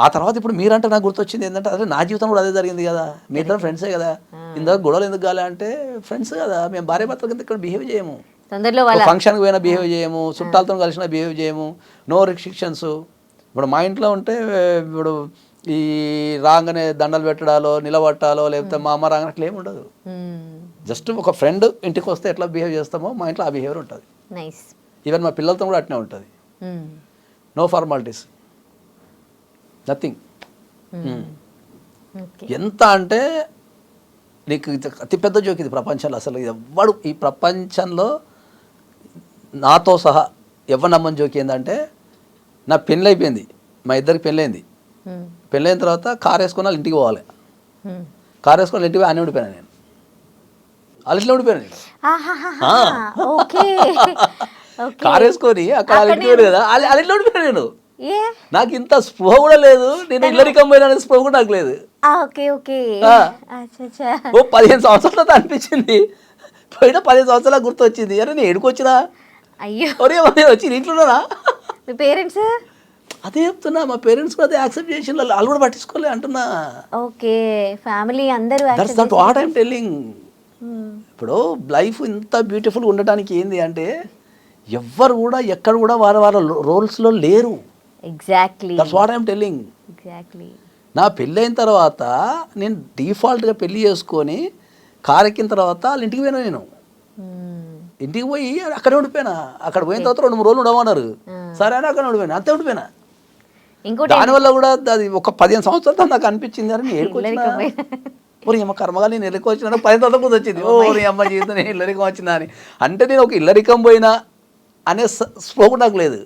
ఆ తర్వాత ఇప్పుడు మీరంటే నాకు గుర్తొచ్చింది ఏంటంటే, అదే నా జీవితం కూడా అదే జరిగింది కదా, మీ ఇద్దరు ఫ్రెండ్సే కదా, ఇందాక గొడవలు ఎందుకు కాలే అంటే ఫ్రెండ్స్ కదా, మేము భార్య భర్తల కింద ఇక్కడ బిహేవ్ చేయము, తొందరలో ఫంక్షన్కి పోయినా బిహేవ్ చేయము, చుట్టాలతో కలిసిన బిహేవ్ చేయము, నో రిస్ట్రిక్షన్స్. ఇప్పుడు మా ఇంట్లో ఉంటే ఇప్పుడు ఈ రాగానే దండలు పెట్టడాలో నిలబట్టాలో లేకపోతే మా అమ్మ రాగానే అట్లా ఏమి ఉండదు. జస్ట్ ఒక ఫ్రెండ్ ఇంటికి వస్తే ఎట్లా బిహేవ్ చేస్తామో మా ఇంట్లో ఆ బిహేవియర్ ఉంటుంది. ఈవెన్ మా పిల్లలతో కూడా అట్నే ఉంటుంది. No formalities, nothing. ఎంత అంటే నీకు అతిపెద్ద జోక్ ఇది ప్రపంచంలో. అసలు ఎవ్వడు ఈ ప్రపంచంలో నాతో సహా ఎవరు నమ్మని జోక్ ఏంటంటే, నా పెళ్ళి అయిపోయింది, మా ఇద్దరికి పెళ్ళైంది, పెళ్ళైన తర్వాత కార్ వేసుకొని వాళ్ళ ఇంటికి పోవాలి, కార్ వేసుకొని ఇంటికి పోయి అన్నీ ఉండిపోయాను నేను, వాళ్ళ ఇంట్లో ఉండిపోయాను నేను. కార్ వేసుకొని అక్కడ వాళ్ళ ఇంటికి పోయాను కదా, వాళ్ళ ఇంట్లో ఉండిపోయాను నేను. నాకు ఇంత స్పృహ కూడా లేదు, నేను ఇల్లరికం పోయిన స్పృహ కూడా నాకు లేదు. 15 సంవత్సరాలతో అనిపించింది, పోయిన 15 సంవత్సరాలకు గుర్తు వచ్చింది. అరే నేను ఎడుకొచ్చినా, అయ్యో వచ్చి ఇంట్లోనా పేరెంట్స్ అదే చెప్తున్నా, మా పేరెంట్స్ కూడా అదే యాక్సెప్ట్ చేసి వాళ్ళు కూడా పట్టించుకోలే అంటున్నా. ఓకే ఫ్యామిలీ అందరూ that's that what I'm telling. ఇప్పుడు లైఫ్ ఇంత బ్యూటిఫుల్గా ఉండటానికి ఏంది అంటే, ఎవ్వరు కూడా ఎక్కడ కూడా వాళ్ళ రోల్స్లో లేరు. Exactly that's what I'm telling. Exactly నా పెళ్ళి అయిన తర్వాత నేను డిఫాల్ట్గా పెళ్లి చేసుకొని కార్ ఎక్కిన తర్వాత వాళ్ళ ఇంటికి పోయినా, నేను ఇంటికి పోయి అక్కడే ఉండిపోయినా. అక్కడ పోయిన తర్వాత 2-3 రోజులు ఉండమన్నారు, సరే అని అక్కడ ఉండిపోయినా, అంతే ఉండిపోయినా. దానివల్ల కూడా అది ఒక 15 సంవత్సరాలతో నాకు అనిపించింది, అని నేను ఓరి అమ్మ కర్మగా నేను ఇల్లరికి వచ్చినా 10 తర్వాత కూడా వచ్చింది, ఓరి అమ్మ జీవితం నేను ఇల్లరికం వచ్చినా అని. అంటే నేను ఒక ఇల్లరికం పోయినా అనే స్పోక్ నాకు లేదు.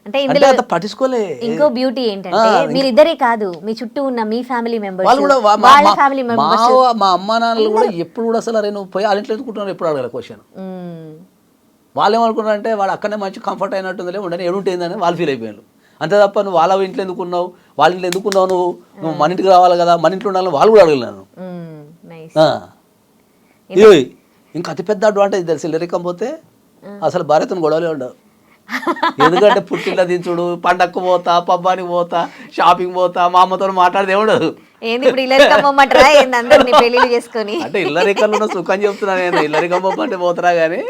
అంటే ఇందులో పట్టించుకోలే. ఇంకో బ్యూటీ ఏంటంటే మీరిద్దరే కాదు, మీ చుట్టూ ఉన్న మీ ఫ్యామిలీ మెంబర్స్, వాళ్ళు కూడా వాళ్ళ ఫ్యామిలీ మెంబర్స్, మా అమ్మ నాన్నలు కూడా ఎప్పుడు కూడా అసలు అరే నువ్వు పోయి వాళ్ళ ఇంట్లో ఎందుకుంటున్నారు ఎప్పుడు అడగల క్వశ్చన్. వాళ్ళు ఏమనుకున్నారు అంటే వాడు అక్కడనే మంచి కంఫర్ట్ అయినట్టుందిలే ఉండని ఏడుంటుందని వాళ్ళు ఫీల్ అయిపోయారు. అంతే తప్ప నువ్వు వాళ్ళ ఇంట్లో ఎందుకున్నావు, వాళ్ళ ఇంట్లో ఎందుకున్నావు, నువ్వు మన ఇంటికి రావాలి కదా, మన ఇంట్లో ఉండాలని వాళ్ళు కూడా అడగలేను. ఇది ఇంకా అతిపెద్ద అడ్వాంటేజ్ తెలుసు ఇల్లరికం పోతే, అసలు భార్యతో గొడవలే ఉండవు. ఎందుకంటే పుట్టింట్లో దించుడు, పండక్కు పోతా, పబ్బానికి పోతా, షాపింగ్ పోతా, మా అమ్మతో మాట్లాడదే ఉండదు. అంటే ఇల్లరికంలో సుఖం చెప్తున్నా నేను, ఇల్లరికం అంటే పోతున్నా కానీ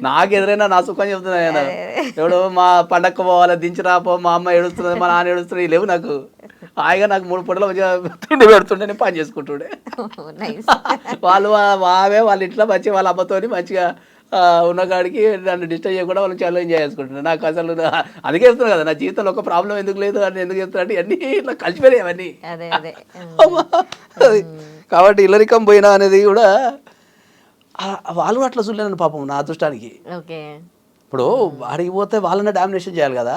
నాకు ఎదురైనా నా సుఖం చెప్తున్నా నేను. ఎవడు మా పండక్కు పోవాలి దించి రాపో, మా అమ్మ ఏడుస్తున్నది, మా నాన్న ఏడుస్తున్నది లేవు నాకు. హాయిగా నాకు 3 పూటలు మంచిగా తిండి పెడుతుండే, నేను పని చేసుకుంటుండే. వాళ్ళు వాళ్ళ ఇంట్లో మంచిగా వాళ్ళ అమ్మతోని మంచిగా ఉన్నగాడికి నన్ను డిస్టర్బ్ చేయకుండా వాళ్ళు చాలా ఎంజాయ్ చేసుకుంటున్నాను. నాకు అసలు అందుకే చెప్తున్నాను కదా, నా జీవితంలో ఒక ప్రాబ్లం ఎందుకు లేదు అని ఎందుకు చెప్తున్నా అంటే ఇవన్నీ ఇట్లా కలిసిపోయాయి అవన్నీ. కాబట్టి ఇల్లరికం పోయినా అనేది కూడా వాళ్ళు అట్లా చూడలేను పాపం నా అదృష్టానికి. ఇప్పుడు అడిగి పోతే వాళ్ళనే డామినేషన్ చేయాలి కదా,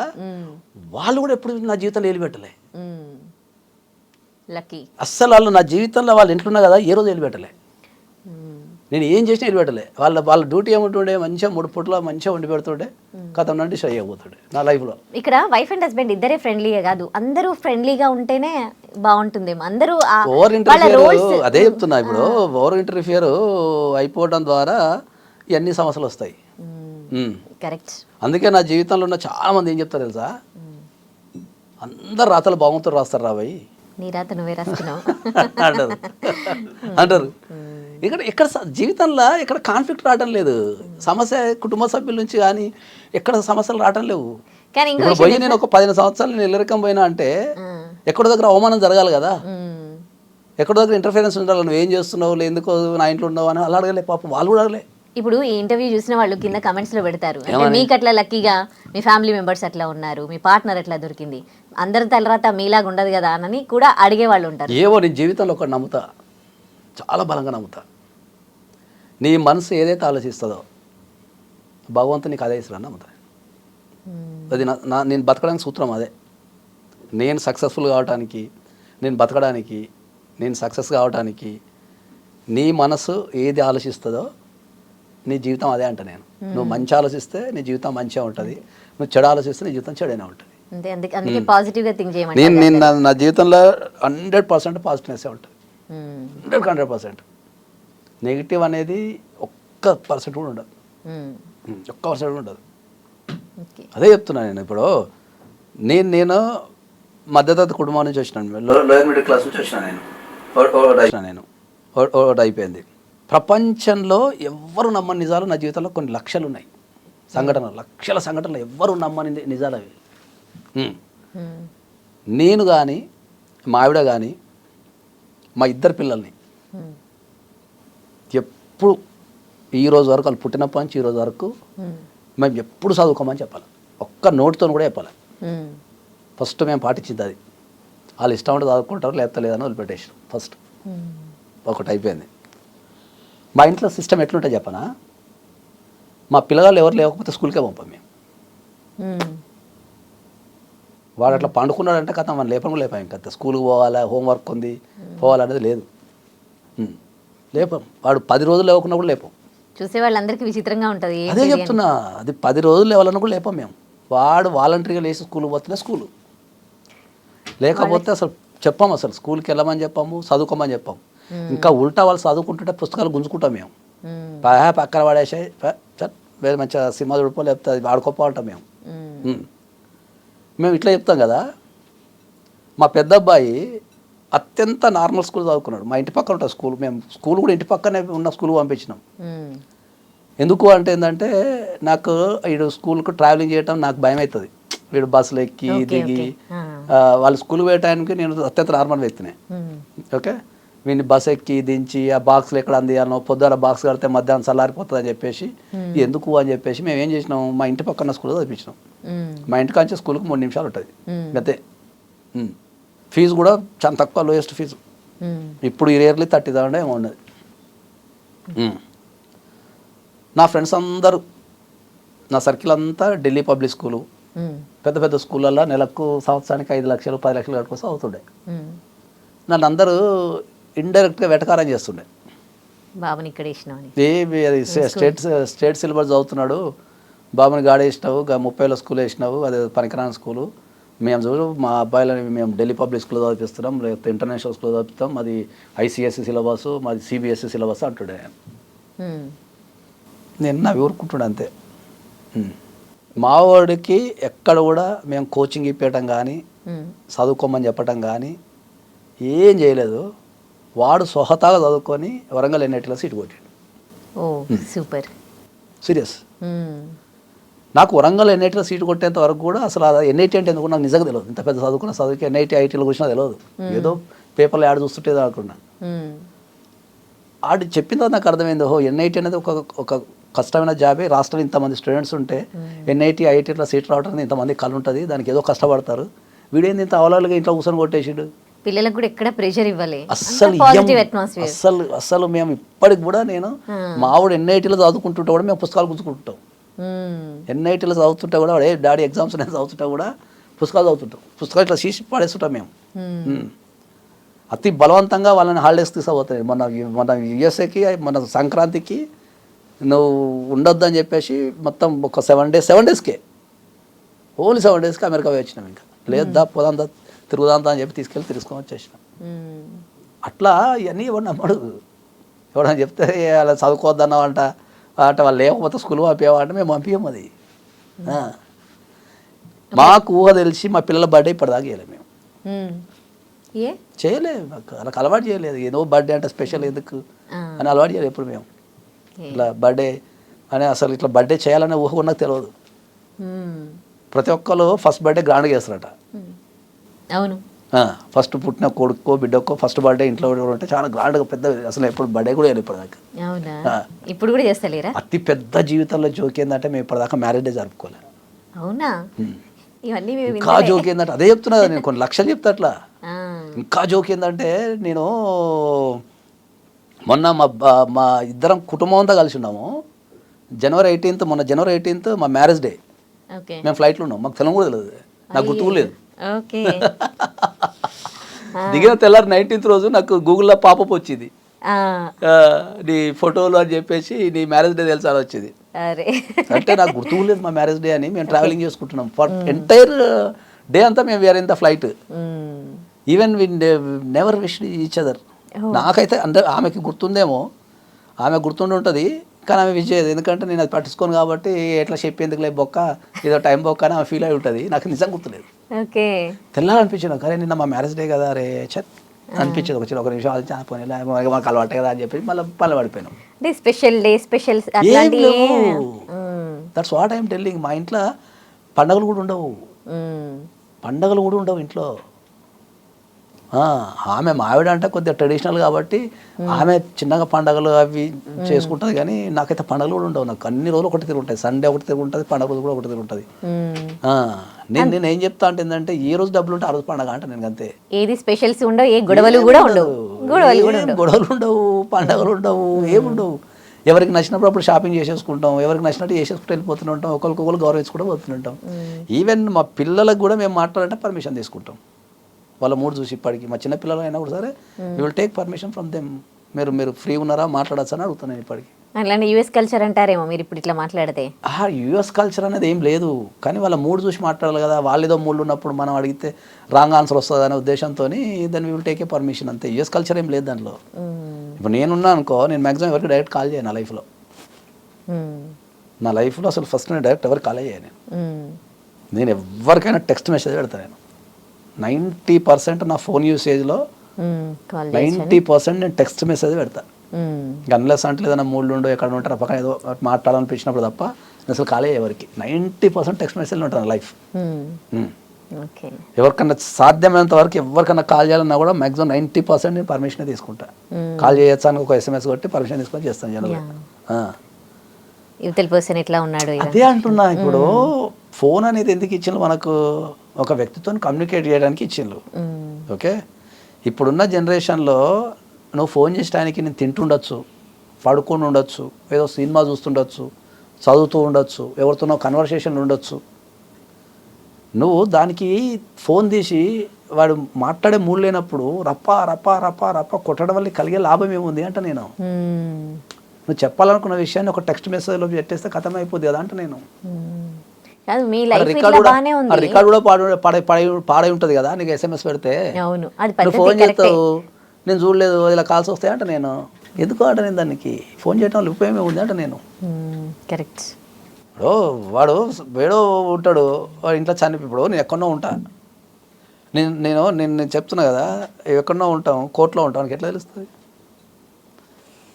వాళ్ళు కూడా ఎప్పుడు నా జీవితంలో ఏలిపెట్టలే. అస్సలు వాళ్ళు నా జీవితంలో వాళ్ళ ఇంట్లో ఉన్నా కదా ఏ రోజు ఏలిపెట్టలే. నేను ఏం చేసినా వెళ్ళిపెట్టలే. వాళ్ళ డ్యూటీ ఏముంటుండే, మంచిగా 3 పూటల మంచిగా వండి పెడుతుండే, కథం నుండి షై అయిపోతుండే నా లైఫ్లో. ఇక్కడ వైఫ్ అండ్ హస్బెండ్ ఇద్దరే ఫ్రెండ్లీగా కాదు, అందరూ ఫ్రెండ్లీగా ఉంటేనే బాగుంటుందేమో. అందరూ ఓవర్ ఇంటర్ఫియర్, అదే చెప్తున్నా, ఇప్పుడు ఓవర్ ఇంటర్ఫియర్ అయిపోవడం ద్వారా ఇవన్నీ సమస్యలు వస్తాయి. కరెక్ట్. అందుకే నా జీవితంలో ఉన్న చాలా మంది ఏం చెప్తారు తెలుసా, అందరు రాతలు బాగుంటారు రాస్తారు రాబోయి, నీ రాత నువ్వే రాస్తున్నావు అంటారు. ఇక్కడ జీవితంలో ఇక్కడ కాన్ఫ్లిక్ట్ రావడం లేదు, సమస్య కుటుంబ సభ్యుల నుంచి కానీ ఎక్కడ సమస్యలు రావడం లేవు. ఇప్పుడు పోయి నేను ఒక 15 సంవత్సరాలు నేను ఇల్లరికం పోయినా అంటే ఎక్కడో దగ్గర అవమానం జరగాలి కదా, ఎక్కడో దగ్గర ఇంటర్ఫిరెన్స్ ఉండాలి. నువ్వు ఏం చేస్తున్నావు, ఎందుకు నా ఇంట్లో ఉన్నావు అని అలా అడగలే పాపం, వాళ్ళు కూడా అడగలే. ఇప్పుడు ఈ ఇంటర్వ్యూ చూసిన వాళ్ళు కింద కమెంట్స్ లో పెడతారు, అంటే మీకు అట్లా లక్కీగా మీ ఫ్యామిలీ మెంబర్స్ అట్లా ఉన్నారు, మీ పార్ట్నర్ అట్లా దొరికింది, అందరి తర్వాత మీలాగా ఉండదు కదా అని కూడా అడిగే వాళ్ళు ఉంటారు. ఏవో నేను జీవితంలో ఒకటి నమ్ముతా, చాలా బలంగా నమ్ముతా, నీ మనసు ఏదైతే ఆలోచిస్తుందో భగవంతుడు నీకు అదే ఇస్తాడని నమ్ముతా. అది నేను బతకడానికి సూత్రం అదే. నేను సక్సెస్ఫుల్ కావడానికి, నేను బతకడానికి, నేను సక్సెస్ కావడానికి నీ మనసు ఏది ఆలోచిస్తుందో నీ జీవితం అదే అంట నేను. నువ్వు మంచి ఆలోచిస్తే నీ జీవితం మంచిగా ఉంటుంది, నువ్వు చెడు ఆలోచిస్తే నీ జీవితం చెడైనా ఉంటుంది. అంతే, అందుకే పాజిటివ్గా థింక్ చేయమంటారు. నేను నా జీవితంలో 100% పాజిటివ్నెస్సే ఉంటుంది, 100%. నెగిటివ్ అనేది 1% కూడా ఉండదు, 1% కూడా ఉండదు. అదే చెప్తున్నాను నేను. ఇప్పుడు నేను మధ్యతరగతి కుటుంబం నుంచి వచ్చినాను, లోయర్ మిడిల్ క్లాస్ నుంచి వచ్చినా నేను. ఒకటి అయిపోయింది. ప్రపంచంలో ఎవ్వరు నమ్మని నిజాలు నా జీవితంలో కొన్ని లక్షలు ఉన్నాయి, సంఘటనలు, లక్షల సంఘటనలు ఎవ్వరు నమ్మని నిజాలు అవి. నేను కానీ మా ఆవిడ కానీ మా ఇద్దరు పిల్లల్ని ఎప్పుడు ఈ రోజు వరకు, వాళ్ళు పుట్టినప్పటి నుంచి ఈ రోజు వరకు మేము ఎప్పుడు చదువుకోమని చెప్పాలి, ఒక్క నోటితో కూడా చెప్పాలి. ఫస్ట్ మేము పాటించింది అది. వాళ్ళు ఇష్టం ఉంటే చదువుకుంటారు, లేకపోతే లేదని వదిలిపెట్టేసారు ఫస్ట్. ఒకటి అయిపోయింది. మా ఇంట్లో సిస్టమ్ ఎట్లుంటుంది చెప్పనా, మా పిల్లగాళ్ళు ఎవరు లేకపోతే స్కూల్కే పంపాం మేము. వాడు అట్లా పండుకున్నాడంటే కథ మనం లేపం లేపాం, ఇంకా స్కూల్కి పోవాలా, హోంవర్క్ ఉంది పోవాలనేది లేదు, లేపం. వాడు 10 రోజులు లేవకుండా కూడా లేపం. చూసే వాళ్ళందరికీ విచిత్రంగా ఉంటుంది. అదే చెప్తున్నా, అది 10 రోజులు లేవాలన్నా కూడా లేపం మేము. వాడు వాలంటరీగా లేచి స్కూల్కి పోతేనే స్కూలు, లేకపోతే అసలు చెప్పాము, అసలు స్కూల్కి వెళ్ళమని చెప్పాము, చదువుకోమని చెప్పాము. ఇంకా ఉల్టా వాళ్ళు చదువుకుంటుంటే పుస్తకాలు గుంజుకుంటాం మేము, పక్కన పడేసాయి వేరే మంచిగా సినిమా చూడిపో, లేకపోతే అది వాడుకోపో అంటాం మేము. మేము ఇట్లా చెప్తాం కదా. మా పెద్ద అబ్బాయి అత్యంత నార్మల్ స్కూల్ చదువుకున్నాడు, మా ఇంటి పక్కన ఉంటుంది స్కూల్. మేము స్కూల్ కూడా ఇంటి పక్కనే ఉన్న స్కూల్కి పంపించినాం. ఎందుకు అంటే ఏంటంటే, నాకు వీడు స్కూల్కి ట్రావెలింగ్ చేయడం నాకు భయం అవుతుంది. వీడు బస్సులు ఎక్కి దిగి వాళ్ళు స్కూల్కి పోయే టైంకి నేను అత్యంత నార్మల్ వ్యక్తినే. ఓకే, వీడిని బస్ ఎక్కి దించి ఆ బాక్స్లు ఎక్కడ అందియాలో, పొద్దున బాక్స్ కడితే మధ్యాహ్నం చల్లారిపోతుంది అని చెప్పేసి, ఎందుకు అని చెప్పేసి మేము ఏం చేసినాం, మా ఇంటి పక్కన స్కూల్లో చదివించినాం. మా ఇంటి కాంచి స్కూల్కి 3 నిమిషాలు ఉంటుంది అంతే. ఫీజు కూడా చాలా తక్కువ, లోయెస్ట్ ఫీజు. ఇప్పుడు ఇయర్లీ 30,000 ఏమో ఉన్నది. నా ఫ్రెండ్స్ అందరూ, నా సర్కిల్ అంతా ఢిల్లీ పబ్లిక్ స్కూలు, పెద్ద పెద్ద స్కూళ్ళల్లో నెలకు సంవత్సరానికి 5 లక్షలు 10 లక్షలు కట్టుకోసం అవుతుండే. నన్ను అందరూ ఇండైరెక్ట్గా వెటకారం చేస్తుండే. బాబుని ఇక్కడ స్టేట్ సిలబస్ చదువుతున్నాడు, బాబుని గాడి వేసినావు, 30 స్కూల్ వేసినావు, అదే పనికిరాని స్కూలు. మేము చూడు మా అబ్బాయిలని మేము ఢిల్లీ పబ్లిక్ స్కూల్లో చదివిస్తున్నాం, లేకపోతే ఇంటర్నేషనల్ స్కూల్లో చదివిస్తాం, మాది ICSE సిలబస్, మాది CBSE సిలబస్ అంటుండే. నేను నా ఊరుకుంటుండే అంతే. మా వాడికి ఎక్కడ కూడా మేము కోచింగ్ ఇప్పేయటం కానీ, చదువుకోమని చెప్పటం కానీ ఏం చేయలేదు. వాడు స్వహతాగా చదువుకొని వరంగల్ NITలో సీట్ కొట్టాడు. Super, serious. నాకు వరంగల్ NITలో సీటు కొట్టేంత వరకు కూడా అసలు NIT అంటే ఎందుకు నాకు నిజంగా తెలియదు. ఇంత పెద్ద చదువుకున్న చదువుకి NIT ITలో కూర్చున్నా తెలియదు, ఏదో పేపర్లో యాడ్ చూస్తుంటే అనుకున్నా. ఆడు చెప్పిన తర్వాత నాకు అర్థమైంది, ఓహో NIT అనేది ఒక కష్టమైన జాబే. రాష్ట్రంలో ఇంతమంది స్టూడెంట్స్ ఉంటే NIT ITలో సీట్ రావడానికి ఇంతమంది కళ్ళు ఉంటుంది, దానికి ఏదో కష్టపడతారు. వీడేంది ఇంత అవలాలుగా ఇంట్లో కూర్చొని కొట్టేసాడు. పిల్లలకు కూడా ఎక్కడ ప్రెషర్ ఇవ్వాలి, అస్సలు మేము ఇప్పటికి కూడా, నేను మా ఆవిడ NITలో చదువుకుంటుంటే కూడా మేము పుస్తకాలు గుంజుకుంటుంటాం. NITలో చదువుతుంటే కూడా, వాడే డాడీ ఎగ్జామ్స్ అనేది చదువుతుంటే కూడా పుస్తకాలు చదువుతుంటాం. పుస్తకాలు ఇట్లా తీసి పడేస్తుంటాం మేము. అతి బలవంతంగా వాళ్ళని హాలిడేస్ తీసుకుపోతాయి. మన USAకి మన సంక్రాంతికి నువ్వు ఉండొద్దు అని చెప్పేసి మొత్తం ఒక 7 డేస్కే, ఓన్లీ 7 డేస్కి అమెరికా వచ్చినాం. ఇంకా లేదా పోదాందా తిరుగుదాంతా అని చెప్పి తీసుకొని వచ్చేసినాం. అట్లా ఇవన్నీ ఎవరు నమ్మడు. ఎవడని చెప్తే అలా చదువుకోవద్దన్నావంట అంటే, వాళ్ళు లేకపోతే స్కూల్ పంపేవాలంటే మేము పంపించాము. అది మాకు ఊహ తెలిసి మా పిల్లల బర్త్డే ఇప్పటిదాకా చేయలేము మేము. చేయలేదు, అలా అలవాటు చేయలేదు. ఏదో బర్త్డే అంటే స్పెషల్ ఎందుకు అని అలవాటు చేయలేదు ఎప్పుడు మేము. ఇట్లా బర్త్డే అని అసలు ఇట్లా బర్త్డే చేయాలనే ఊహ కూడా నాకు తెలియదు. ప్రతి ఒక్కరు ఫస్ట్ బర్త్డే గ్రాండ్గా చేస్తారట. అవును, ఫస్ట్ పుట్టిన కొడుకో బిడ్డకో ఫస్ట్ బర్త్డే ఇంట్లో ఉంటే చాలా గ్రాండ్గా పెద్ద, అసలు ఎప్పుడు బర్త్డే కూడా చేయలేదు ఇప్పటిదాకా. ఇప్పుడు కూడా చేస్తలేరా? అతి పెద్ద జీవితంలో జోక్ ఏంటంటే మేము ఇప్పటిదాకా మ్యారేజ్ డే జరుపుకోలేదు. అవునా? ఇవన్నీ ఇంకా జోక్ ఏంటంటే, అదే చెప్తున్నా కదా నేను, కొన్ని లక్షలు చెప్తా అట్లా. ఇంకా జోక్ ఏంటంటే, నేను మొన్న మా ఇద్దరం కుటుంబం అంతా కలిసి ఉన్నాము. జనవరి 18th మా మ్యారేజ్ డే. మేము ఫ్లైట్లో ఉన్నాం, మాకు తెలం కూడా తెలియదు, నాకు గుర్తు లేదు. దిగిన తెల్లారి 19th రోజు నాకు గూగుల్లో పాపప్ వచ్చింది, ఆ, నీ ఫోటోలు అని చెప్పేసి నీ మ్యారేజ్ డే తెలుసా అని వచ్చేది. అరే అంటే నాకు గుర్తులేదు మా మ్యారేజ్ డే అని. మేము ట్రావెలింగ్ చేసుకుంటున్నాం ఫర్ ఎంటైర్ డే అంతా మేము were in the flight. Even we never wish each other. నాకైతే అంటే ఆమెకి గుర్తుందేమో, ఆమె గుర్తుండి ఉంటుంది కానీ ఆమె విష్ చేయదు. ఎందుకంటే నేను అది పట్టించుకోను కాబట్టి ఎట్లా చెప్పేందుకు లేదు బొక్క, ఏదో టైం బొక్క అని ఆమె ఫీల్ అయి ఉంటుంది. నాకు నిజం గుర్తులేదు. ఓకే, తెల్లాలనిపించింది అరే నిన్న మా మ్యారేజ్ డే కదా రే చట్ అనిపించింది. ఒక నిమిషం అది చాపోయి మాకు అలవాటే కదా అని చెప్పి మళ్ళీ పళ్ళు పడిపోయినాం. అంటే special day special that's what I'm telling. మా ఇంట్లో పండగలు కూడా ఉండవు, పండగలు కూడా ఉండవు ఇంట్లో. ఆమె మావిడ అంటే కొద్దిగా ట్రెడిషనల్ కాబట్టి ఆమె చిన్నగా పండగలు అవి చేసుకుంటుంది కానీ నాకైతే పండగలు కూడా ఉండవు. నాకు అన్ని రోజులు ఒకటి తిరుగుంటాయి. సండే ఒకటి తిరుగుంటుంది, పండగ రోజు కూడా ఒకటి తిరుగుంటుంది. నేను ఏం చెప్తా అంటే ఏంటంటే ఏ రోజు డబ్బులు ఉంటే ఆ రోజు పండగ అంటే నేను అంతే. ఏది స్పెషల్స్ ఉండవు, ఏ గొడవలు కూడా ఉండవు, గొడవలు ఉండవు, పండగలు ఉండవు, ఏముండవు. ఎవరికి నచ్చినప్పుడు అప్పుడు షాపింగ్ చేసేసుకుంటాం, ఎవరికి నచ్చినట్టు చేసేసుకుంటూ వెళ్ళిపోతుంటాం, ఒకరికొకరు గౌరవించుకుంటూ పోతుంటాం. ఈవెన్ మా పిల్లలకు కూడా మేము మాట్లాడాలంటే పర్మిషన్ తీసుకుంటాం వాళ్ళ మూడు చూసి. ఇప్పటికి మా చిన్న పిల్లలు అయినా కూడా సరే you will take permission from them. మీరు ఫ్రీ ఉన్నారా మాట్లాడచ్చు అని అడుగుతాను నేను ఇప్పటికి. అలాంటి యూఎస్ కల్చర్ అంటారేమో మీరు ఇప్పుడు ఇట్లా మాట్లాడితే. యూఎస్ కల్చర్ అనేది ఏం లేదు కానీ వాళ్ళ మూడు చూసి మాట్లాడాలి కదా. వాళ్ళు ఏదో మూడు ఉన్నప్పుడు మనం అడిగితే రాంగ్ ఆన్సర్ వస్తుంది అనే ఉద్దేశంతో then we will take a permission అంతే. యూఎస్ కల్చర్ ఏం లేదు దాంట్లో. ఇప్పుడు నేనున్నా అనుకో, నేను మ్యాక్సిమం ఎవరికి డైరెక్ట్ కాల్ చేయను నా లైఫ్లో అసలు ఫస్ట్ నేను డైరెక్ట్ ఎవరికి కాల్ చేయను. నేను ఎవరికైనా టెక్స్ట్ మెసేజ్ పెడతాను. నేను 90% నా ఫోన్ యూసేజ్లో 90% నేను టెక్స్ట్ మెసేజ్ పెడతా. అన్లెస్ అంటే ఏదైనా మూడ్లు ఉండో ఎక్కడ ఉంటారో పక్కన ఏదో మాట్లాడాలనిపించినప్పుడు తప్ప నేను అసలు కాలే ఎవరికి. 90% టెక్స్ట్ మెసేజ్లో ఉంటాను లైఫ్. ఎవరికన్నా సాధ్యమైనంత వరకు ఎవరికన్నా కాల్ చేయాలన్నా కూడా మ్యాక్సిమం 90% నేను పర్మిషన్ తీసుకుంటా. కాల్ చేయొచ్చా అని ఒక SMS కొట్టి పర్మిషన్ తీసుకొని చేస్తాను జనరల్గా. యువతల పర్సన్ ఎట్లా ఉన్నాడు అదే అంటున్నా. ఇప్పుడు ఫోన్ అనేది ఎందుకు ఇచ్చిండ్రు మనకు? ఒక వ్యక్తితో కమ్యూనికేట్ చేయడానికి ఇచ్చిండ్రు. ఓకే, ఇప్పుడున్న జనరేషన్లో నువ్వు ఫోన్ చేసడానికి నేను తింటుండొచ్చు, పడుకొని ఉండొచ్చు, ఏదో సినిమా చూస్తుండొచ్చు, చదువుతూ ఉండొచ్చు, ఎవరితోనో కన్వర్సేషన్ ఉండొచ్చు. నువ్వు దానికి ఫోన్ తీసి వాడు మాట్లాడే మూడు లేనప్పుడు రప్ప రప్ప రప్ప రప్ప కొట్టడం వల్ల కలిగే లాభం ఏముంది అంట నేను. నువ్వు చెప్పాలనుకున్న విషయాన్ని ఒక టెక్స్ట్ మెసేజ్లో పెట్టేస్తే ఖతం అయిపోద్ది కదా అంట నేను. రికార్డు కూడా పాడై ఉంటుంది కదా నీకు SMS పెడితే. నువ్వు ఫోన్ చేస్తావు, నేను చూడలేదు, ఇలా కాల్స్ వస్తాయి అంట నేను. ఎందుకు అంట నేను దానికి ఫోన్ చేయడం వల్ల ఉపయోగమే ఉంది అంట నేను. కరెక్ట్. ఇప్పుడు వాడు వేడో ఉంటాడు, వాడు ఇంట్లో ఇప్పుడు నేను ఎక్కడో ఉంటా, నేను చెప్తున్నా కదా, ఎక్కడో ఉంటాం, కోర్టులో ఉంటాం, మనకి ఎట్లా తెలుస్తుంది?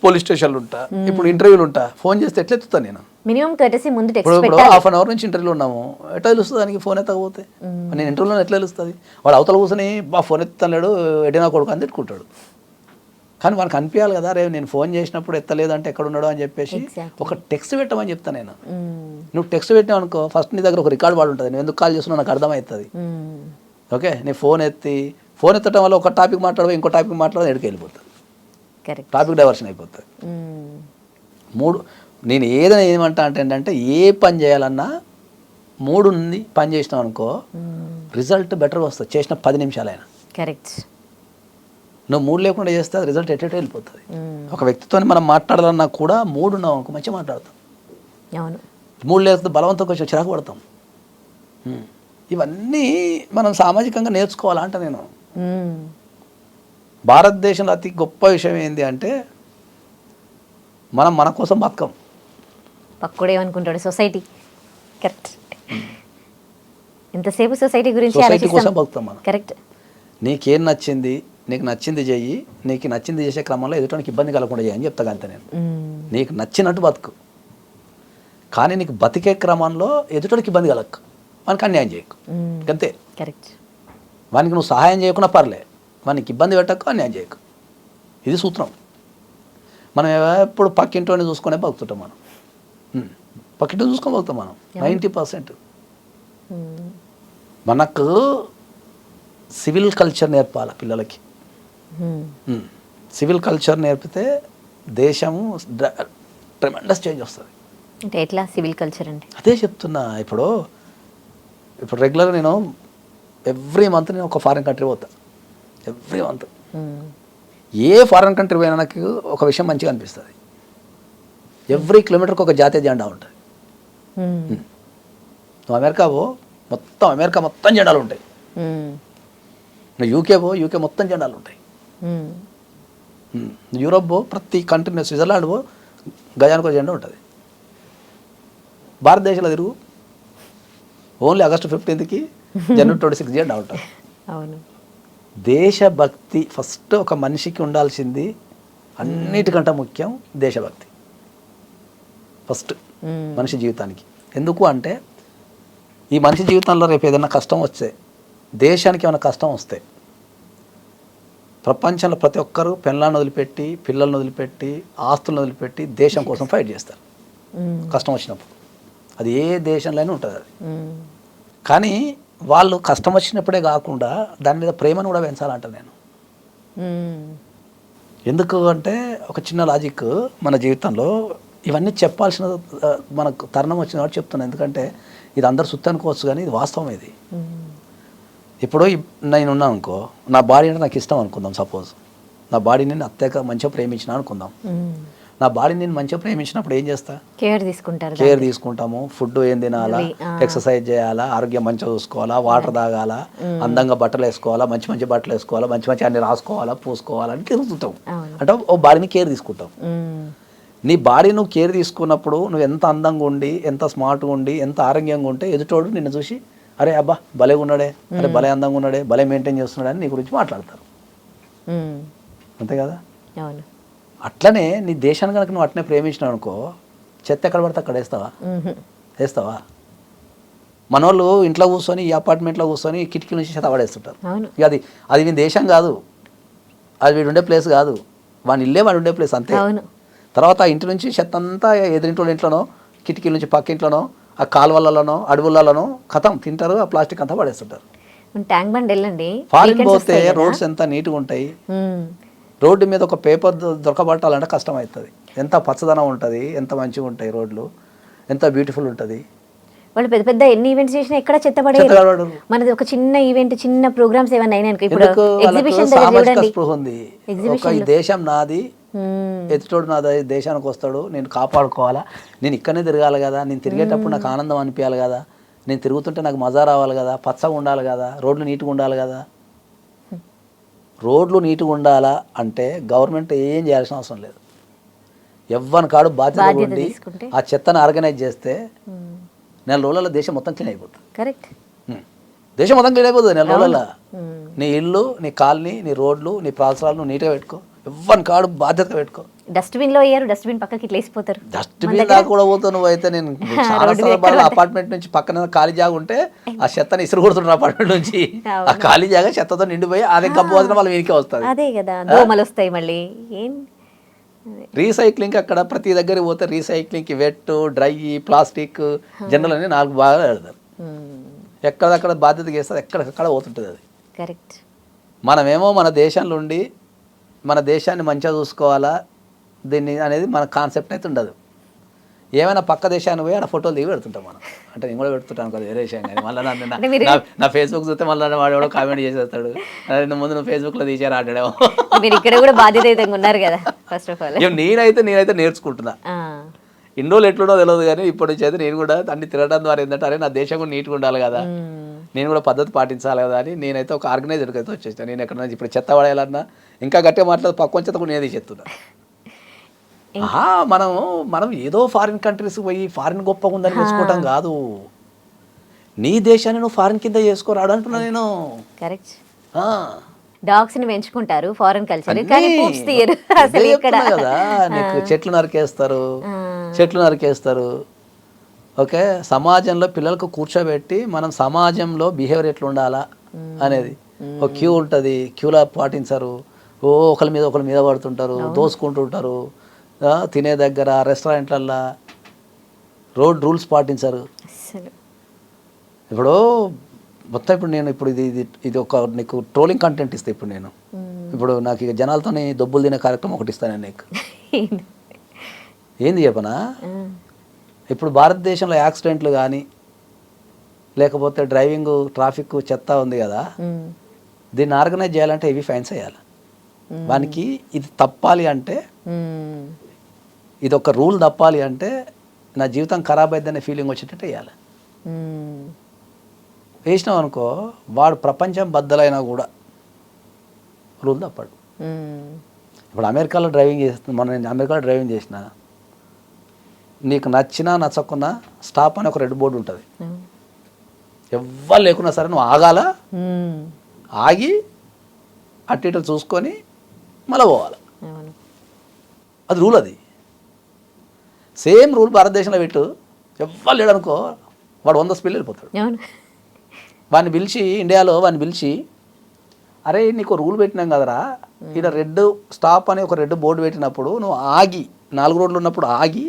పోలీస్ స్టేషన్లో ఉంటా, ఇప్పుడు ఇంటర్వ్యూలు ఉంటా, ఫోన్ చేస్తే ఎట్లా ఎత్తుతాను నేను? మినిమం కర్టసీ ముందు ఇప్పుడు ½ an hour నుంచి ఇంటర్వ్యూలో ఉన్నాము, ఎట్లా తెలుస్తుంది దానికి ఫోన్ ఎత్తకపోతే? నేను ఇంటర్వ్యూలో ఎట్లా తెలుస్తుంది? వాడు అవతల కూర్చొని ఫోన్ ఎత్తాడు ఎడినా కొడుకు అని తిట్టుకుంటాడు. కానీ మనకు అనిపించాలి కదా, రేపు నేను ఫోన్ చేసినప్పుడు ఎత్తలేదంటే ఎక్కడ ఉన్నాడో అని చెప్పేసి ఒక టెక్స్ట్ పెట్టమని చెప్తాను నేను. నువ్వు టెక్స్ట్ పెట్టావు అనుకో, ఫస్ట్ నీ దగ్గర ఒక రికార్డ్ వాడు ఉంటుంది, నువ్వు ఎందుకు కాల్ చేస్తున్నావు నాకు అర్థమవుతుంది. ఓకే, నీ ఫోన్ ఎత్తడం వల్ల ఒక టాపిక్ మాట్లాడవు, ఇంకో టాపిక్ మాట్లాడదు, ఎడికి వెళ్ళిపోతుంది, టాపిక్ డైవర్షన్ అయిపోతుంది. నేను ఏదైనా ఏమంటా అంటే ఏంటంటే ఏ పని చేయాలన్నా మూడు ఉంది, పని చేసినావు అనుకో రిజల్ట్ బెటర్గా వస్తుంది చేసిన 10 నిమిషాలైనా. కరెక్ట్. నువ్వు మూడు లేకుండా చేస్తే అది రిజల్ట్ ఎట్టే వెళ్ళిపోతుంది. ఒక వ్యక్తితో మనం మాట్లాడాలన్నా కూడా మూడు ఉన్నావు అనుకో మంచిగా మాట్లాడతాం. మూడు లేకపోతే బలవంతం కొంచెం చిరాకు పడతాం. ఇవన్నీ మనం సామాజికంగా నేర్చుకోవాలంట నేను. భారతదేశంలో అతి గొప్ప విషయం ఏంటి అంటే మనం మన కోసం బతకం, పక్కడేమనుకుంటాడు సొసైటీ. కరెక్ట్. ఎంతసేపు సొసైటీ గురించి సొసైటీ కోసం బతుకుతాం మనం. కరెక్ట్. నీకేం నచ్చింది, నీకు నచ్చింది చెయ్యి, నీకు నచ్చింది చేసే క్రమంలో ఎదుటానికి ఇబ్బంది కలగకుండా చేయని చెప్తా అంతే నేను. నీకు నచ్చినట్టు బతుకు, కానీ నీకు బతికే క్రమంలో ఎదుటానికి ఇబ్బంది కలగకు, వానికి అన్యాయం చేయకు అంతే. కరెక్ట్. వానికి నువ్వు సహాయం చేయకుండా పర్లే, వానికి ఇబ్బంది పెట్టకు, అన్యాయం చేయకు. ఇది సూత్రం. మనం ఎప్పుడు పక్కింటోని చూసుకునే బతుకుతాం మనం. పక్కింటో చూసుకొని బతుకుతాం మనం 90%. మనకు సివిల్ కల్చర్ నేర్పాలి పిల్లలకి. సివిల్ కల్చర్ నేర్పితే దేశము ట్రెమెండస్ చేంజ్ వస్తుంది. అంటే ఎట్లా సివిల్ కల్చర్ అంటే? అదే చెప్తున్నా. ఇప్పుడు రెగ్యులర్గా నేను ఎవ్రీ మంత్ నేను ఒక ఫారిన్ కంట్రీ పోతా. ఎవ్రీ మంత్ ఏ ఫారెన్ కంట్రీ పోయినా నాకు ఒక విషయం మంచిగా అనిపిస్తుంది, ఎవ్రీ కిలోమీటర్కి ఒక జాతీయ జెండా ఉంటుంది. నువ్వు అమెరికా పో, అమెరికా మొత్తం జెండాలు ఉంటాయి. నువ్వు యూకే పో, యూకే మొత్తం జెండాలు ఉంటాయి. యూరోప్ పో, ప్రతి కంట్రీ, స్విట్జర్లాండ్ పో, గజానికి ఒక జెండా ఉంటుంది. భారతదేశంలో తిరుగు, ఓన్లీ ఆగస్టు 15కి జనవరి 26 జెండా ఉంటుంది. అవును. దేశభక్తి ఫస్ట్ ఒక మనిషికి ఉండాల్సింది, అన్నిటికంటే ముఖ్యం దేశభక్తి ఫస్ట్ మనిషి జీవితానికి. ఎందుకు అంటే ఈ మనిషి జీవితంలో రేపు ఏదైనా కష్టం వస్తే, దేశానికి ఏమైనా కష్టం వస్తే, ప్రపంచంలో ప్రతి ఒక్కరూ పెళ్ళాన్ని వదిలిపెట్టి, పిల్లల్ని వదిలిపెట్టి, ఆస్తులను వదిలిపెట్టి దేశం కోసం ఫైట్ చేస్తారు కష్టం వచ్చినప్పుడు. అది ఏ దేశంలో అయినా ఉంటుంది అది. కానీ వాళ్ళు కష్టం వచ్చినప్పుడే కాకుండా దాని మీద ప్రేమను కూడా పెంచాలంట నేను. ఎందుకు అంటే ఒక చిన్న లాజిక్, మన జీవితంలో ఇవన్నీ చెప్పాల్సిన మనకు తరుణం వచ్చిన వాడు చెప్తున్నాను. ఎందుకంటే ఇది అందరు సుత్తి అనుకోవచ్చు, కానీ ఇది వాస్తవం. ఇది ఇప్పుడు నేను ఉన్నాను అనుకో, నా బాడీ అంటే నాకు ఇష్టం అనుకుందాం. సపోజ్ నా బాడీని నేను అత్యక మంచిగా ప్రేమించిన అనుకుందాం. నా బాడీని నేను మంచిగా ప్రేమించినప్పుడు ఏం చేస్తా? కేర్ తీసుకుంటాము. ఫుడ్ ఏం తినాలా, ఎక్సర్సైజ్ చేయాలా, ఆరోగ్యం మంచిగా చూసుకోవాలా, వాటర్ తాగాలా, అందంగా బట్టలు వేసుకోవాలా, మంచి మంచి బట్టలు వేసుకోవాలా, మంచి మంచి అన్ని రాసుకోవాలా, పూసుకోవాలని తిరుగుతుంటాం. అంటే ఓ బాడీని కేర్ తీసుకుంటాం. నీ బాడీ నువ్వు కేర్ తీసుకున్నప్పుడు నువ్వు ఎంత అందంగా ఉండి, ఎంత స్మార్ట్గా ఉండి, ఎంత ఆరోగ్యంగా ఉంటే ఎదుటోడు నిన్ను చూసి అరే అబ్బా భలే ఉన్నాడే, అరే భలే అందంగా ఉన్నాడే, భలే మెయింటైన్ చేస్తున్నాడు అని నీ గురించి మాట్లాడతారు. అంతే కదా? అట్లనే నీ దేశాన్ని కనుక నువ్వు అట్నే ప్రేమించినావు అనుకో, చెత్త ఎక్కడ పడితే అక్కడ వేస్తావా? మనోళ్ళు ఇంట్లో కూర్చొని, ఈ అపార్ట్మెంట్లో కూర్చొని కిటికీల నుంచి చెత్త పడేస్తుంటారు. ఇక అది వీని దేశం కాదు, అది వీడు ఉండే ప్లేస్ కాదు, వాని ఇల్లే వాడు ఉండే ప్లేస్ అంతే. తర్వాత ఆ ఇంటి నుంచి చెత్త అంతా ఎదురింటి ఇంట్లోనో, కిటికీల నుంచి పక్క ఇంట్లోనో, ఆ కాలువలలోనో, అడవులలోనో కథం తింటారు, ఆ ప్లాస్టిక్ అంతా పడేస్తుంటారు. ట్యాంక్ బండ్ వెళ్ళండి, ఫారిన్ పోతే రోడ్స్ ఎంత నీట్గా ఉంటాయి. రోడ్డు మీద ఒక పేపర్ దొరకబట్టాలంటే కష్టం అవుతుంది. ఎంత పచ్చదనం ఉంటుంది, ఎంత మంచిగా ఉంటాయి రోడ్లు, ఎంత బ్యూటిఫుల్ ఉంటుంది. వాళ్ళు పెద్ద పెద్ద ఎన్ని ఈవెంట్స్ చేసినా ఎక్కడ చెత్త పడేయరు. మనది ఒక చిన్న ఈవెంట్, చిన్న ప్రోగ్రామ్స్ ఏమైనా అయినా ఇప్పుడు ఎగ్జిబిషన్ ఉంది. ఈ దేశం నాది, ఎదుటోడు నా దేశానికి వస్తాడు, నేను కాపాడుకోవాలా, నేను ఇక్కడనే తిరగాలి కదా, నేను తిరిగేటప్పుడు నాకు ఆనందం అనిపించాలి కదా, నేను తిరుగుతుంటే నాకు మజా రావాలి కదా, పచ్చగా ఉండాలి కదా, రోడ్లు నీట్గా ఉండాలి కదా. రోడ్లు నీట్గా ఉండాలా అంటే గవర్నమెంట్ ఏం చేయాల్సిన అవసరం లేదు. ఎవ్వని కాడు బాధ్యత ఉండి ఆ చెత్తను ఆర్గనైజ్ చేస్తే నెల రోజులలో దేశం మొత్తం క్లీన్ అయిపోతుంది. కరెక్ట్, దేశం మొత్తం క్లీన్ అయిపోతుంది నెల రోజులలో. నీ ఇల్లు, నీ కాలనీ, నీ రోడ్లు, నీ ప్రాంతాలు నువ్వు నీట్గా పెట్టుకో. ఎవ్వని కాడు బాధ్యత పెట్టుకో. డస్ట్బిన్ లో వేయరు, డస్ట్బిన్ పక్కకి ఇట్లా వేసిపోతారు. డస్ట్బిన్ దాకా కూడా పోతావు నువ్వు. అయితే నేను చాలా సందర్భాలు అపార్ట్మెంట్ నుంచి పక్కన ఖాళీ జాగా ఉంటే ఆ చెత్తని ఇసురు కొడుతున్నారు అపార్ట్మెంట్ నుంచి. ఆ ఖాళీ జాగా చెత్తతో నిండిపోయి అది కప్పు వదిన వాళ్ళు వీరికి వస్తుంది. అదే కదా, దోమలు వస్తాయి మళ్ళీ. ఏం రీసైక్లింగ్ అక్కడ ప్రతి దగ్గర పోతే రీసైక్లింగ్కి వెట్, డ్రై, ప్లాస్టిక్, జనరల్ అని 4 బాగా పెడతారు. ఎక్కడక్కడ బాధ్యత చేస్తారు, ఎక్కడికక్కడ పోతుంటుంది అది. కరెక్ట్. మనమేమో మన దేశంలో ఉండి మన దేశాన్ని మంచిగా చూసుకోవాలా దీన్ని అనేది మన కాన్సెప్ట్ అయితే ఉండదు. ఏమైనా పక్క దేశాన్ని పోయి ఆడ ఫోటోలు దిగి పెడుతుంటాం మనం. అంటే నేను కూడా పెడుతుంటాను కదా వేరే విషయం. కానీ మళ్ళీ నా ఫేస్బుక్ చూస్తే మళ్ళీ వాడు ఎవడో కామెంట్ చేసేస్తాడు, ముందు నువ్వు ఫేస్బుక్లో తీసారు ఆడాడేమో. మీరు ఇక్కడ కూడా బాధ్యత ఉన్నారు కదా. ఫస్ట్ ఆఫ్ ఆల్ నేనైతే నేర్చుకుంటున్నా. ఇన్ని రోజులు ఎట్లుండో తెలియదు, కానీ ఇప్పటి నుంచి అయితే నేను కూడా అన్ని తిరగడం ద్వారా ఏంటంటే అరే నా దేశం కూడా నీట్గా ఉండాలి కదా, నేను కూడా పద్ధతి పాటించాలి కదా అని నేనైతే ఒక ఆర్గనైజర్కి అయితే వచ్చేస్తాను. నేను ఎక్కడ ఇప్పుడు చెత్త పడేయాలన్నా ఇంకా గట్టిగా మాట్లాడు పక్క చెత్త కూడా నేను తీసేస్తున్నా. మనం ఏదో ఫారిన్ కంట్రీస్కి పోయి ఫారిన్ గొప్పగా ఉందని చూసుకోవటం కాదు, నీ దేశాన్ని నువ్వు ఫారిన్ కింద చేసుకోరాడు అంటున్నా నేను. కరెక్ట్. డాగ్స్ ని పెంచుకుంటారు ఫారిన్ కల్చర్, కానీ పూప్స్ తీయరు అసలు ఇక్కడ కదా. నీకు చెట్లు నరికేస్తారు. ఓకే, సమాజంలో పిల్లలకు కూర్చోబెట్టి మనం సమాజంలో బిహేవియర్ ఎట్లా ఉండాలా అనేది ఒక క్యూ ఉంటుంది, క్యూలో పాటించరు. ఒకరి మీద పడుతుంటారు, దోసుకుంటుంటారు. తినే దగ్గర, రెస్టారెంట్లల్లో రోడ్ రూల్స్ పాటించరు. ఇప్పుడు మొత్తం ఇప్పుడు ఇది ఒక నీకు ట్రోలింగ్ కంటెంట్ ఇస్తే ఇప్పుడు నాకు ఇక జనాలతో దొబ్బులు తినే కార్యక్రమం ఒకటి ఇస్తాను నేను నీకు. ఏంది చెప్పనా, ఇప్పుడు భారతదేశంలో యాక్సిడెంట్లు కానీ లేకపోతే డ్రైవింగ్, ట్రాఫిక్, చెత్త ఉంది కదా, దీన్ని ఆర్గనైజ్ చేయాలంటే ఇవి ఫైన్స్ వేయాలి. వానికి ఇది తప్పాలి అంటే, మ్మ్. ఇది ఒక రూల్ తప్పాలి అంటే నా జీవితం ఖరాబ్ అయిద్దనే ఫీలింగ్ వచ్చేటట్టు వేయాలి. మ్మ్. వేసినాం అనుకో వాడు ప్రపంచం బద్దలైనా కూడా రూల్ తప్పాడు. మ్మ్. ఇప్పుడు అమెరికాలో డ్రైవింగ్ చేస్తున్నా, మొన్న నేను అమెరికాలో డ్రైవింగ్ చేసిన, నీకు నచ్చినా నచ్చకున్నా స్టాప్ అని ఒక రెడ్ బోర్డు ఉంటుంది. అవును. ఎవ్వరు లేకున్నా సరే నువ్వు ఆగాల, మ్మ్. ఆగి అటు ఇటు చూసుకొని మళ్ళీ పోవాలి. అవును. అది రూల్. అది సేమ్ రూల్ భారతదేశంలో పెట్టు, ఎవ్వరు లేడనుకో వాడు 100 స్పీడ్ వెళ్ళిపోతాడు. అవును. వాడిని పిలిచి, ఇండియాలో వాడిని పిలిచి, అరే నీకు రూల్ పెట్టినాం కదరా, ఇక్కడ రెడ్ స్టాప్ అని ఒక రెడ్ బోర్డు పెట్టినప్పుడు నువ్వు ఆగి 4 రోడ్లు ఉన్నప్పుడు ఆగి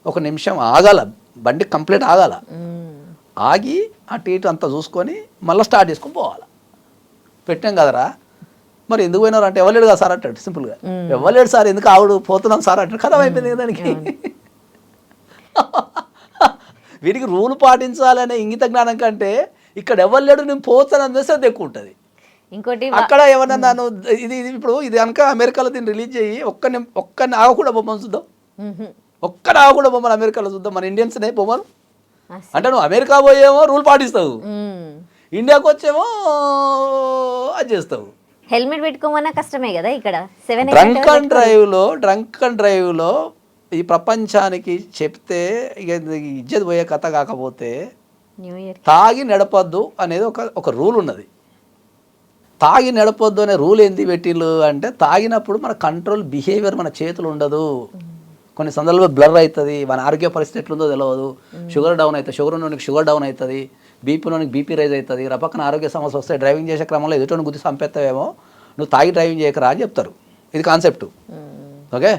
1 నిమిషం ఆగాల, బండి కంప్లీట్ ఆగాల, మ్మ్. ఆగి అటు ఇటు అంతా చూసుకొని మళ్ళీ స్టార్ట్ చేసుకొని పోవాలి. పెట్టాం కదరా, మరి ఎందుకు పోయినారు అంటే ఎవరు లేడు కదా సార్ అంటాడు సింపుల్గా. ఎవరు లేడు సార్, ఎందుకు ఆవిడ పోతున్నాం సార్ అంటాడు. కథ అయిపోయింది కదా దానికి. వీడికి రూల్ పాటించాలనే ఇంగిత జ్ఞానం కంటే ఇక్కడ ఎవరు లేడు నేను పోతాననే శ్రద్ధ ఎక్కువ ఉంటుంది. ఇంకోటి అక్కడ ఏమన్నా నన్ను ఇది ఇప్పుడు ఇది కనుక అమెరికాలో దీన్ని రిలీజ్ చేయి ఒక్కరిని ఆగకుండా బొమ్మను చూద్దాం, మ్మ్. ఒక్కని ఆగకుండా బొమ్మను అమెరికాలో చూద్దాం. మన ఇండియన్స్నే బొమ్మను అసలు. అంటే నువ్వు అమెరికా పోయేమో రూల్ పాటిస్తావు, మ్మ్. ఇండియాకి వచ్చేమో అది చేస్తావు. హెల్మెట్ పెట్టుకోమన్నా కష్టమే కదా ఇక్కడ. 7 డ్రంక్ అండ్ డ్రైవ్లో ఈ ప్రపంచానికి చెప్తే ఇక ఇజ్జత్ పోయే కథ. కాకపోతే న్యూ ఇయర్ తాగి నడపద్దు అనేది ఒక రూల్ ఉన్నది. తాగి నడపొద్దు అనే రూల్ ఏంది పెట్టిళ్ళు అంటే, తాగినప్పుడు మన కంట్రోల్ బిహేవియర్ మన చేతులు ఉండదు. కొన్ని సందర్భాల్లో బ్లర్ అవుతుంది, మన ఆరోగ్య పరిస్థితి ఎట్లుందో తెలియదు. షుగర్ డౌన్ అవుతుంది, షుగర్ ఉన్నోనికి షుగర్ డౌన్ అవుతుంది, బీపీలోనికి బీపీ రైజ్ అవుతుంది, రపక్కన ఆరోగ్య సమస్య వస్తాయి. డ్రైవింగ్ చేసే క్రమంలో ఎదుటోని గుద్ది చంపేస్తావేమో, నువ్వు తాగి డ్రైవింగ్ చేయకరా అని చెప్తారు. ఇది కాన్సెప్ట్. ఓకే,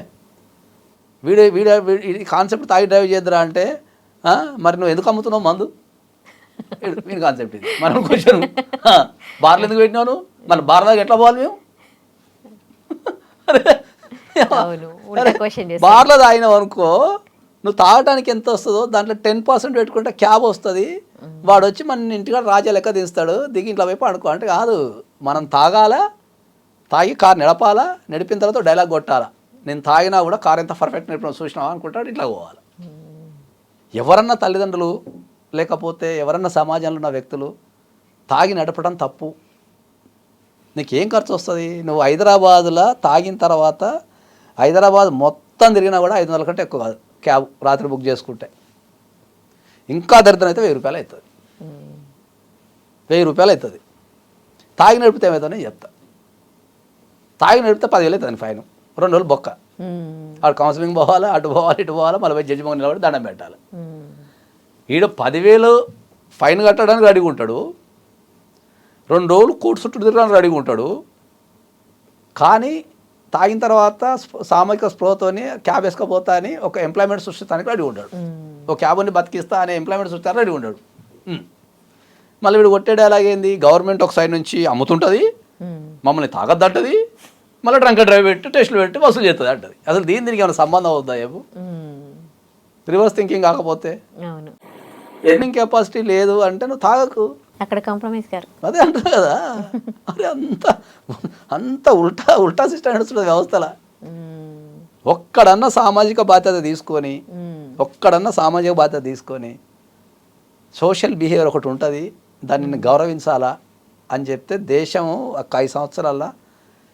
ఈ కాన్సెప్ట్ తాగి డ్రైవ్ చేద్దరా అంటే, మరి నువ్వు ఎందుకు అమ్ముతున్నావు మందు? వీడి కాన్సెప్ట్ ఇది. మనం క్వశ్చన్, బార్లు ఎందుకు పెట్టినావు నువ్వు? మన బార్ దాకా ఎట్లా పోవాలి మేము? బార్లో తాగినావు అనుకో, నువ్వు తాగడానికి ఎంత వస్తుందో దాంట్లో 10% పెట్టుకుంటే క్యాబ్ వస్తుంది. వాడు వచ్చి మన ఇంటికాడ రాజా లెక్క తీస్తాడు, దిగి ఇంట్లో వైపు అనుకో. అంటే కాదు, మనం తాగాలా, తాగి కారు నడపాలా, నడిపిన తర్వాత డైలాగ్ కొట్టాలా, నేను తాగినా కూడా కారు ఎంత పర్ఫెక్ట్ నడిపినా చూసినావా అనుకుంటాడు, ఇట్లా పోవాలి. ఎవరన్నా తల్లిదండ్రులు లేకపోతే ఎవరన్నా సమాజంలో ఉన్న వ్యక్తులు తాగి నడపడం తప్పు. నీకేం ఖర్చు వస్తుంది? నువ్వు హైదరాబాద్లో తాగిన తర్వాత హైదరాబాద్ మొత్తం తిరిగినా కూడా 500 కంటే ఎక్కువ కాదు క్యాబ్ రాత్రి బుక్ చేసుకుంటే. ఇంకా దరిద్రం అయితే 1000 రూపాయలు అవుతుంది. 1000 రూపాయలు అవుతుంది. తాగి నడిపితే ఏమవుతుందో చెప్తా. తాగి నడిపితే 10,000 అవుతుంది ఫైన్, 2 రోజులు బొక్క. ఆడు కౌన్సిలింగ్ పోవాలి, అటు పోవాలి, ఇటు పోవాలి, మళ్ళీ జడ్జి మొన్న నిలబడి దండం పెట్టాలి. ఈడు 10,000 ఫైన్ కట్టడానికి రెడీగా ఉంటాడు, 2 రోజులు కోర్టు చుట్టూ తిరగడానికి రెడీగా ఉంటాడు. కానీ తాగిన తర్వాత సామాజిక స్పృహతోని క్యాబ్ వేసుకపోతా అని ఒక ఎంప్లాయ్మెంట్ సృష్టిస్తానికి రెడీ ఉంటాడు, ఒక క్యాబ్ని బతికిస్తా అనే ఎంప్లాయ్మెంట్ సృష్టిస్తానికి రెడీ ఉంటాడు. మళ్ళీ వీడు కొట్టేది ఎలాగైంది? గవర్నమెంట్ ఒక సైడ్ నుంచి అమ్ముతుంటుంది, మమ్మల్ని తాగద్దంటది, మళ్ళీ డ్రంక్ డ్రైవ్ పెట్టి టెస్టులు పెట్టి వసూలు చేస్తుంది అంటది. అసలు దీనికి ఏమైనా సంబంధం అవుతుందా? ఏమో రివర్స్ థింకింగ్. కాకపోతే ఎర్నింగ్ కెపాసిటీ లేదు అంటే నువ్వు తాగకు, అక్కడ కాంప్రమైజ్ గారు అదే అంటారు కదా. అరే అంత ఉల్టా సిస్టమ్ నడుస్తుంది వ్యవస్థల. ఒక్కడన్నా సామాజిక బాధ్యత తీసుకొని సోషల్ బిహేవియర్ ఒకటి ఉంటుంది, దానిని గౌరవించాలా అని చెప్తే దేశం 5 సంవత్సరాల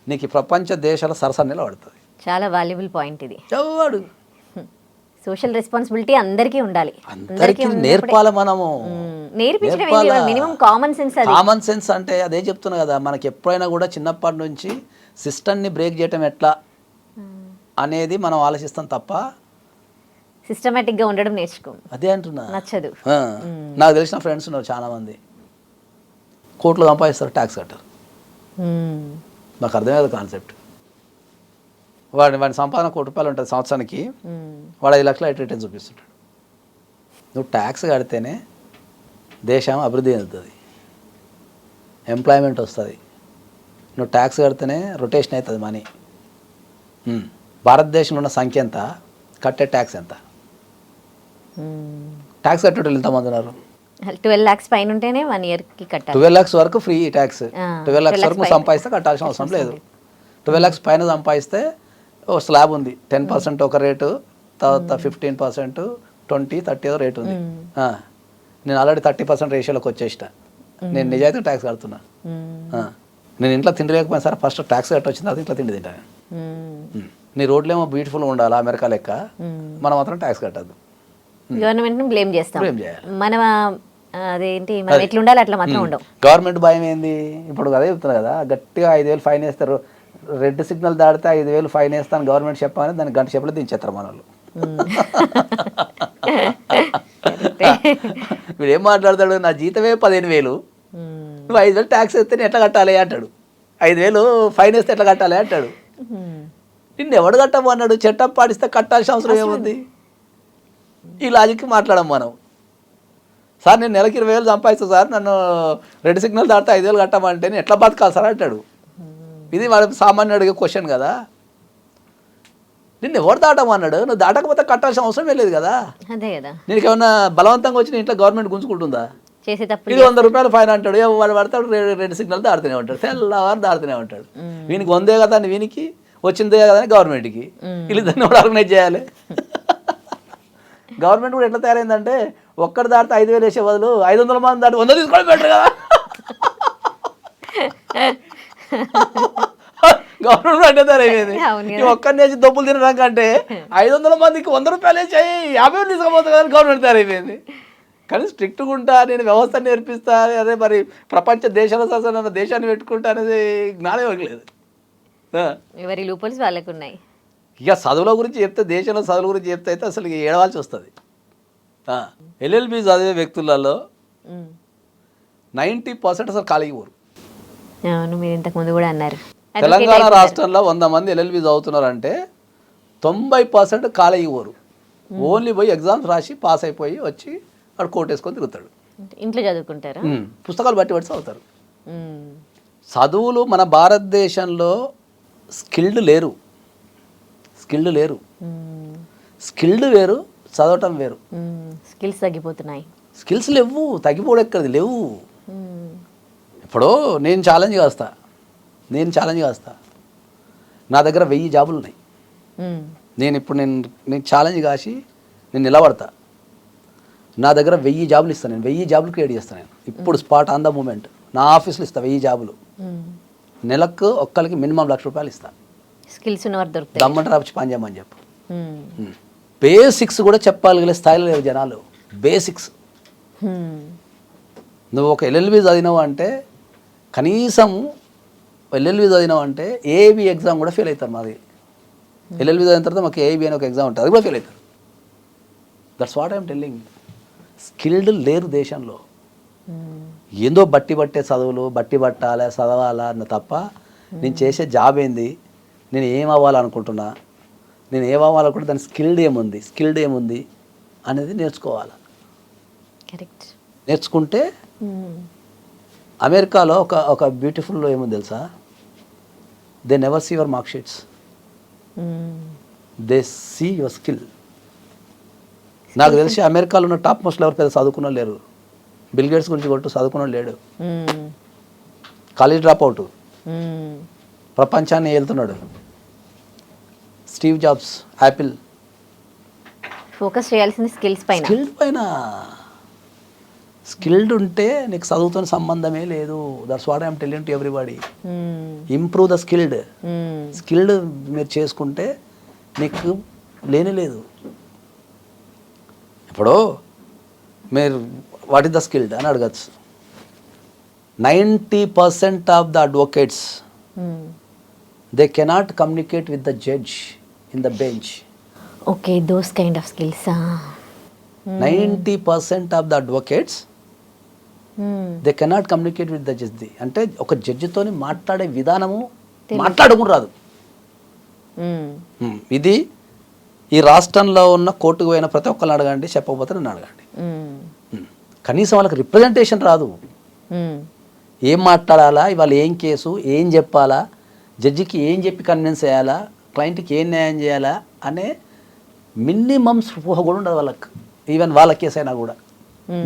నీకు ప్రపంచ దేశాల సరసన నిలబడుతుంది. చాలా వాల్యుబుల్ పాయింట్ ఇది. చవాడు సోషల్ రెస్పాన్సిబిలిటీ అందరికీ ఉండాలి, అందరికీ నేర్పాలి. మనము minimum common sense. Common sense అంటే అదే చెప్తున్నా కదా, మనకి ఎప్పుడైనా కూడా చిన్నప్పటి నుంచి సిస్టమ్ని బ్రేక్ చేయటం ఎట్లా అనేది మనం ఆలోచిస్తాం తప్ప సిస్టమేటిక్గా ఉండడం నేర్చుకో. అదే అంటున్నా, నచ్చదు. నాకు తెలిసిన ఫ్రెండ్స్ ఉన్నారు చాలా మంది, కోట్లు సంపాదిస్తారు, ట్యాక్స్ కట్టారు. నాకు అర్థమయ్యేది కాన్సెప్ట్. వాడి సంపాదన 1 కోటి రూపాయలు ఉంటుంది సంవత్సరానికి, వాడు 5 లక్షల రిటర్న్ చూపిస్తుంటాడు. నువ్వు ట్యాక్స్ కడితేనే దేశం అభివృద్ధి చెందుతుంది, ఎంప్లాయ్మెంట్ వస్తుంది. నువ్వు ట్యాక్స్ కడితేనే రొటేషన్ అవుతుంది మనీ. భారతదేశంలో ఉన్న సంఖ్య ఎంత, కట్టే ట్యాక్స్ ఎంత? ట్యాక్స్ కట్టేటోళ్ళు ఎంతమంది ఉన్నారు? 12 lakhs పైన ఉంటేనే 1 yearకి కట్టాలి. 12 lakhs వరకు ఫ్రీ ట్యాక్స్. 12 lakhs వరకు నువ్వు సంపాదిస్తే కట్టాల్సిన అవసరం లేదు. 12 lakhs పైన సంపాదిస్తే ఓ స్లాబ్ ఉంది, 10% ఒక రేటు, తర్వాత 15%, 20, 30 ఏదో రేటు ఉంది. నేను ఆల్రెడీ 30% రేషియోలోకి వచ్చేసిన. నేను నిజాయితీ ట్యాక్స్ కడుతున్నా. నేను ఇంట్లో తిండి లేకపోయినా సరే ఫస్ట్ ట్యాక్స్ కట్టి వచ్చిన తర్వాత ఇంట్లో తిండి తింటాను. నీ రోడ్లు ఏమో బ్యూటిఫుల్గా ఉండాలి అమెరికా లెక్క, మనం మాత్రం ట్యాక్స్ కట్టద్దు. గవర్నమెంట్ బ్లేమ్ చేస్తాం, బ్లేమ్ చేయాలి. మనం అదేంటి మనం ఎట్లా ఉండాలి అట్లా మాత్రం ఉండవు. గవర్నమెంట్ భయం ఏంది? ఇప్పుడు అదే చెప్తున్నా కదా, గట్టిగా 5,000 ఫైన్ వేస్తారు, రెడ్ సిగ్నల్ దాడితే 5,000 ఫైన్ వేస్తాను గవర్నమెంట్ చెప్పాలని దాన్ని గంట చెప్పలే దించేస్తారు మన వాళ్ళు. వీడు ఏం మాట్లాడతాడు, నా జీతమే 15,000, నువ్వు 5,000 ట్యాక్స్ వేస్తే నేను ఎట్లా కట్టాలి అంటాడు, 5,000 ఫైన్ వేస్తే ఎట్లా కట్టాలి అంటాడు. నిన్ను ఎవడు కట్టము అన్నాడు? చట్టం పాటిస్తే కట్టాల్సిన అవసరం ఏముంది? ఈ లాజిక్ మాట్లాడము మనం. సార్ నేను నెలకి 20,000 సంపాదిస్తాను సార్, నన్ను రెడ్ సిగ్నల్ దాటితే 5,000 కట్టమంటే నేను ఎట్లా బతకాలి సార్ అంటాడు. ఇది వాళ్ళ సామాన్యుడు అడిగే క్వశ్చన్ కదా. నిన్ను ఎవరు దాటమన్నాడు? నువ్వు దాటకపోతే కట్టాల్సిన అవసరమే లేదు కదా. అదే కదా, నీకు ఏమన్నా బలవంతంగా వచ్చి నీ ఇంట్లో గవర్నమెంట్ గుంజుకుంటుందా? చేసేటప్పుడు ఇది 100 రూపాయలు ఫైన్ అంటాడు, వాడు పడతాడు రెడ్ సిగ్నల్ దాడుతూనే ఉంటాడు, తెల్లవారు దాడుతూనే ఉంటాడు. వీనికి 100 కదా అని వీనికి, వచ్చిందే కదా అని గవర్నమెంట్కి. వీళ్ళు దాన్ని కూడా ఆర్గనైజ్ చేయాలి. గవర్నమెంట్ కూడా ఎట్లా తయారైందంటే, ఒక్కటి దాటితే 5,000 వేసే బదులు 500 మంది దాటి 100 తీసుకోవడం బెటర్ కదా. గవర్నమెంట్ అంటే తయారైంది. ఒక్కరిని వేసి దొప్పులు తినడం కంటే 500 మందికి 100 రూపాయలు వేసి 50 తీసుకోపోతుంది కదా గవర్నమెంట్ తయారైపోయింది. కానీ స్ట్రిక్ట్గా ఉంటా, నేను వ్యవస్థ నేర్పిస్తా, అదే మరి ప్రపంచ దేశాల శాసన దేశాన్ని పెట్టుకుంటా అనేది జ్ఞానం ఇవ్వట్లేదు. ఎవరి లూపల్స్ వాళ్ళకు ఉన్నాయి. ఇక చదువుల గురించి చెప్తే, దేశంలో చదువుల గురించి చెప్తే అయితే అసలు ఏడవాల్సి వస్తుంది. ఎల్ఎల్బి చదివే వ్యక్తులలో 90% అసలు ఖాళీకి పోరు. అవును, మీరు ఇంతకుముందు కూడా అన్నారు. తెలంగాణ రాష్ట్రంలో 100 మంది ఎల్ఎల్బి చదువుతున్నారంటే 90% ఖాళీకి పోరు. ఓన్లీ పోయి ఎగ్జామ్స్ రాసి పాస్ అయిపోయి వచ్చి వాడు కోట్ వేసుకొని తిరుగుతాడు. ఇంట్లో చదువుకుంటారా? పుస్తకాలు బట్టి చదువుతారు. చదువులు మన భారతదేశంలో స్కిల్డ్ లేరు. స్కిల్డ్ వేరు, చదవటం వేరు. స్కిల్స్ తగ్గిపోతున్నాయి. స్కిల్స్ లేవు, తగ్గిపోవడం ఎక్కడిది లేవు. ఇప్పుడు నేను ఛాలెంజ్ కాస్తా, నా దగ్గర 1000 జాబులు ఉన్నాయి. నేను ఛాలెంజ్ కాసి నేను నిలబడతా. నా దగ్గర 1000 జాబులు ఇస్తాను, నేను 1000 జాబులు క్రియేట్ చేస్తాను. నేను ఇప్పుడు స్పాట్ ఆన్ ద మూమెంట్ నా ఆఫీస్లో ఇస్తాను 1000 జాబులు. నెలకు ఒక్కరికి మినిమం ₹1,00,000 ఇస్తాను. స్కిల్స్ ఉన్నవారు దొరుకుతాయి. దమ్మంటే రావచ్చు పని చేయమని చెప్పు. బేసిక్స్ కూడా చెప్పాలి స్థాయిలో లేవు జనాలు. బేసిక్స్ నువ్వు ఒక ఎల్ఎల్బి చదివినావు అంటే, కనీసం ఎల్ఎల్బి చదివినావు అంటే ఏబి ఎగ్జామ్ కూడా ఫెయిల్ అవుతారు. మాది ఎల్ఎల్బి చదివిన తర్వాత మాకు ఏబి అని ఒక ఎగ్జామ్ ఉంటుంది, అది కూడా ఫెయిల్ అవుతారు. That's what I'm telling. Skilled లేరు దేశంలో. ఏందో బట్టే చదువులు, బట్టి పట్టాలా, చదవాలా అన్న తప్ప నేను చేసే జాబ్ ఏంది, నేను ఏం అవ్వాలనుకుంటున్నా, నేను ఏమవ్వాలనుకుంటే దాని స్కిల్డ్ ఏముంది అనేది నేర్చుకోవాలి. కరెక్ట్. నేర్చుకుంటే అమెరికాలో ఒక బ్యూటిఫుల్ ఏముంది తెలుసా, they never see your mark sheets, they see your skill. నాకు తెలిసి అమెరికాలో ఉన్న టాప్ మోస్ట్లో ఎవరు పెద్ద చదువుకున్న లేరు. బిల్ గేట్స్ గురించి కొట్టు, చదువుకున్న లేడు, కాలేజ్ డ్రాప్ అవుట్, ప్రపంచాన్ని వెళ్తున్నాడు. Steve jobs, Apple. ఫోకస్ చేయాల్సింది స్కిల్స్ పైన. స్కిల్డ్ ఉంటే నీకు చదువుతో సంబంధమే లేదు. That's what I'm telling to everybody. Improve the skilled మీరు చేసుకుంటే నీకు లేదు. ఇప్పుడు మీరు వాట్ ఈస్ ద స్కిల్డ్ అని అడగచ్చు. 90% of the advocates they cannot communicate with the judge in the bench. Okay, those kind of skills. 90% of the advocates they cannot communicate with the judge. అంటే ఒక జడ్జితోని మాట్లాడే విధానము మాట్లాడకుండా రాదు. ఇది ఈ రాష్ట్రంలో ఉన్న కోర్టుకు పోయిన ప్రతి ఒక్కరిని అడగండి, చెప్పకపోతే నన్ను అడగండి. కనీసం వాళ్ళకి రిప్రజెంటేషన్ రాదు. ఏం మాట్లాడాలా, ఇవాళ ఏం కేసు, ఏం చెప్పాలా, జడ్జికి ఏం చెప్పి కన్విన్స్ చేయాలా, క్లయింట్కి ఏం న్యాయం చేయాలా అనే మినిమం స్పృహ కూడా ఉండదు వాళ్ళకి. ఈవెన్ వాళ్ళ కేసు అయినా కూడా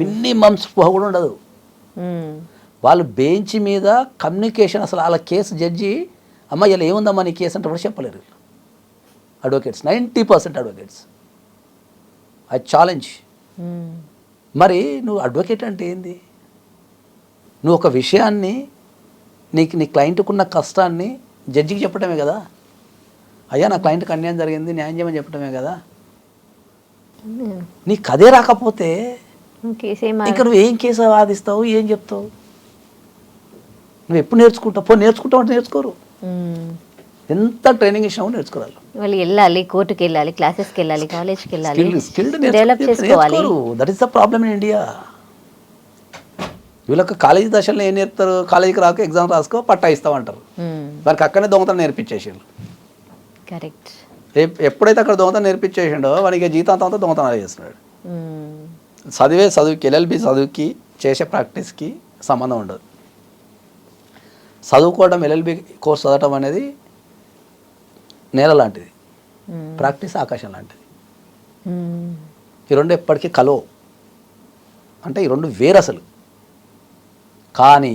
మినిమం స్పృహ కూడా ఉండదు. వాళ్ళు బెంచ్ మీద కమ్యూనికేషన్, అసలు వాళ్ళ కేసు జడ్జి అమ్మ ఇలా ఏముందమ్మా నీ కేసు అంటే కూడా చెప్పలేరు వీళ్ళు. Advocates 90% advocates. I challenge. మరి నువ్వు అడ్వకేట్ అంటే ఏంది? నువ్వు ఒక విషయాన్ని నీ క్లయింట్కున్న కష్టాన్ని జడ్జికి చెప్పడమే కదా. అయ్యా నా క్లయింట్కి అన్యాయం జరిగింది, న్యాయం చేయమని చెప్పడమే కదా. నీకు అదే రాకపోతే ఇంకా నువ్వు ఏం కేసు వాదిస్తావు, ఏం చెప్తావు? నువ్వు ఎప్పుడు నేర్చుకుంటావు? నేర్చుకుంటావు అంటే నేర్చుకోరు. ఎంత ట్రైనింగ్ ఇచ్చినా కూడా నేర్చుకోవాలి. వాళ్ళు వెళ్ళాలి, కోర్టుకి వెళ్ళాలి, క్లాసెస్కి వెళ్ళాలి, కాలేజ్కి వెళ్ళాలి, స్కిల్డ్ డెవలప్ చేసుకోవాలి. That is the problem in India. వీళ్ళకి కాలేజీ దశలో ఏం నేర్పుతారు? కాలేజీకి రాక ఎగ్జామ్ రాసుకో పట్టా ఇస్తామంటారు. వారికి అక్కడనే దొంగతనం నేర్పించేసిండు. కరెక్ట్. ఎప్పుడైతే అక్కడ దొంగతనం నేర్పించేసిండో వానికి జీవితాంతం అంతా దొంగతనాలు చేస్తున్నాడు. చదువుకి LLB చదువుకి చేసే ప్రాక్టీస్కి సంబంధం ఉండదు. చదువుకోవడం LLB కోర్స్ చదవటం అనేది నేల లాంటిది, ప్రాక్టీస్ ఆకాశం లాంటిది. ఈ రెండు ఎప్పటికీ కలవు. అంటే ఈ రెండు వేరు అసలు. కానీ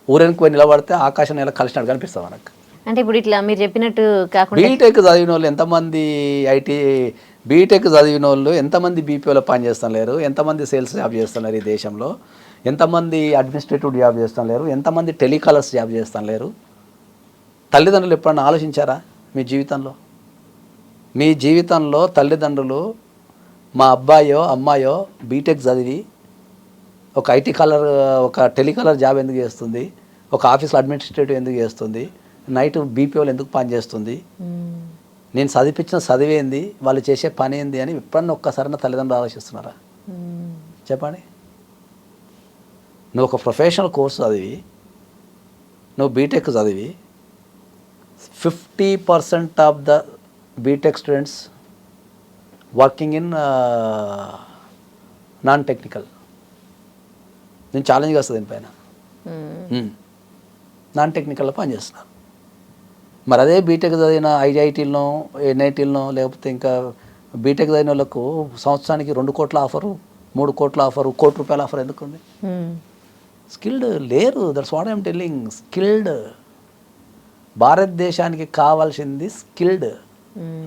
ఊరికి పోయి నిలబడితే ఆకాశం నేల కలిసినట్టు కనిపిస్తాం మనకు. అంటే ఇప్పుడు ఇట్లా మీరు చెప్పినట్టు కాకుండా బీటెక్ చదివిన వాళ్ళు ఎంతమంది బీటెక్ చదివిన వాళ్ళు ఎంతమంది బీపీఓలో పనిచేస్తలేరు, ఎంతమంది సేల్స్ జాబ్ చేస్తున్నారు ఈ దేశంలో, ఎంతమంది అడ్మినిస్ట్రేటివ్ జాబ్ చేస్తలేరు, ఎంతమంది టెలికాలర్స్ జాబ్ చేస్తలేరు? తల్లిదండ్రులు ఎప్పుడన్నా ఆలోచించారా మీ జీవితంలో? మీ జీవితంలో తల్లిదండ్రులు మా అబ్బాయో అమ్మాయో బీటెక్ చదివి ఒక ఒక టెలికాలర్ జాబ్ ఎందుకు చేస్తుంది, ఒక ఆఫీస్లో అడ్మినిస్ట్రేటివ్ ఎందుకు చేస్తుంది, నైట్ బీపీఓలు ఎందుకు పని చేస్తుంది, నేను చదివించిన చదివేంది, వాళ్ళు చేసే పని ఏంది అని ఎప్పుడన్నా ఒక్కసారి తల్లిదండ్రులు ఆలోచిస్తున్నారా? చెప్పండి. నువ్వు ఒక ప్రొఫెషనల్ కోర్స్ చదివి, నువ్వు బీటెక్ చదివి 50% of the BTech students working in non technical. నేను ఛాలెంజ్గా వస్తుంది దీనిపైన. నాన్ టెక్నికల్లో పనిచేస్తున్నారు. మరి అదే బీటెక్ చదివిన IITలో NITలో లేకపోతే ఇంకా బీటెక్ చదివిన వాళ్ళకు సంవత్సరానికి 2 కోట్ల ఆఫరు, 3 కోట్ల ఆఫరు, ₹1 కోటి ఆఫర్ ఎందుకు ఉంది? స్కిల్డ్ లేరు. That's what I'm telling. Skilled. భారతదేశానికి కావాల్సింది స్కిల్డ్,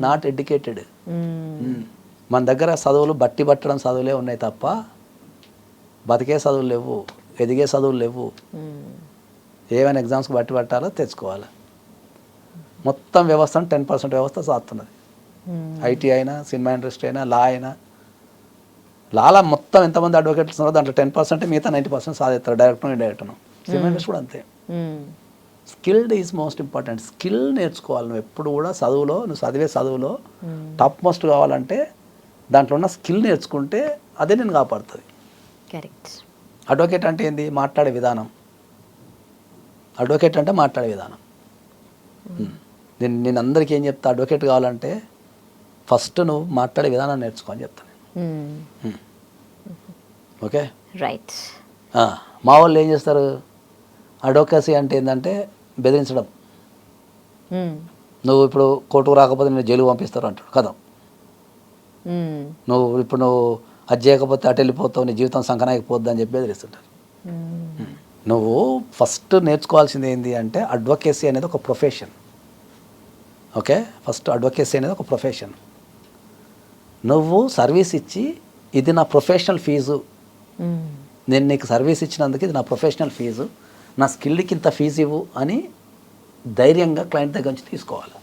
నాట్ ఎడ్యుకేటెడ్. మన దగ్గర చదువులు బట్టి పట్టడం చదువులే ఉన్నాయి తప్ప బతికే చదువులు లేవు, ఎదిగే చదువులు లేవు. ఏమైనా ఎగ్జామ్స్కి బట్టి పట్టాలో తెచ్చుకోవాలి. మొత్తం వ్యవస్థ 10% వ్యవస్థ సాగుతున్నది. IT అయినా, సినిమా ఇండస్ట్రీ అయినా, లా అయినా. లాలా మొత్తం ఎంతమంది అడ్వకేట్స్ ఉన్నారో దాంట్లో 10% మిగతా 90% సాధిస్తారు, డైరెక్టర్ ఇండైరెక్ట్ను. సినిమా ఇండస్ట్రీ కూడా అంతే. Skilled is most important. Skill నేర్చుకోవాలి. నువ్వు ఎప్పుడు కూడా చదువులో, నువ్వు చదివే చదువులో టాప్ మోస్ట్ కావాలంటే దాంట్లో ఉన్న స్కిల్ నేర్చుకుంటే అదే నేను కాపాడుతుంది. కరెక్ట్. అడ్వకేట్ అంటే ఏంది? మాట్లాడే విధానం. అడ్వకేట్ అంటే మాట్లాడే విధానం. నేను అందరికీ ఏం చెప్తా, అడ్వకేట్ కావాలంటే ఫస్ట్ నువ్వు మాట్లాడే విధానం నేర్చుకో అని చెప్తాను. Okay, right. మా వాళ్ళు ఏం చేస్తారు, అడ్వకసీ అంటే ఏంటంటే బెదిరించడం. నువ్వు ఇప్పుడు కోర్టుకు రాకపోతే నేను జైలు పంపిస్తారు అంటాడు కదా. నువ్వు అది చేయకపోతే అటు వెళ్ళిపోతావు, నీ జీవితం సంకనాయకపోద్దు అని చెప్పి బెదిరిస్తుంటారు. నువ్వు ఫస్ట్ నేర్చుకోవాల్సింది ఏంటి అంటే అడ్వకేసీ అనేది ఒక ప్రొఫెషన్. ఓకే, ఫస్ట్ అడ్వకేసీ అనేది ఒక ప్రొఫెషన్. నువ్వు సర్వీస్ ఇచ్చి ఇది నా ప్రొఫెషనల్ ఫీజు, నేను నీకు సర్వీస్ ఇచ్చినందుకు ఇది నా ప్రొఫెషనల్ ఫీజు, నా స్కిల్కి ఇంత ఫీజు ఇవ్వు అని ధైర్యంగా క్లయింట్ దగ్గర నుంచి తీసుకోవాలి.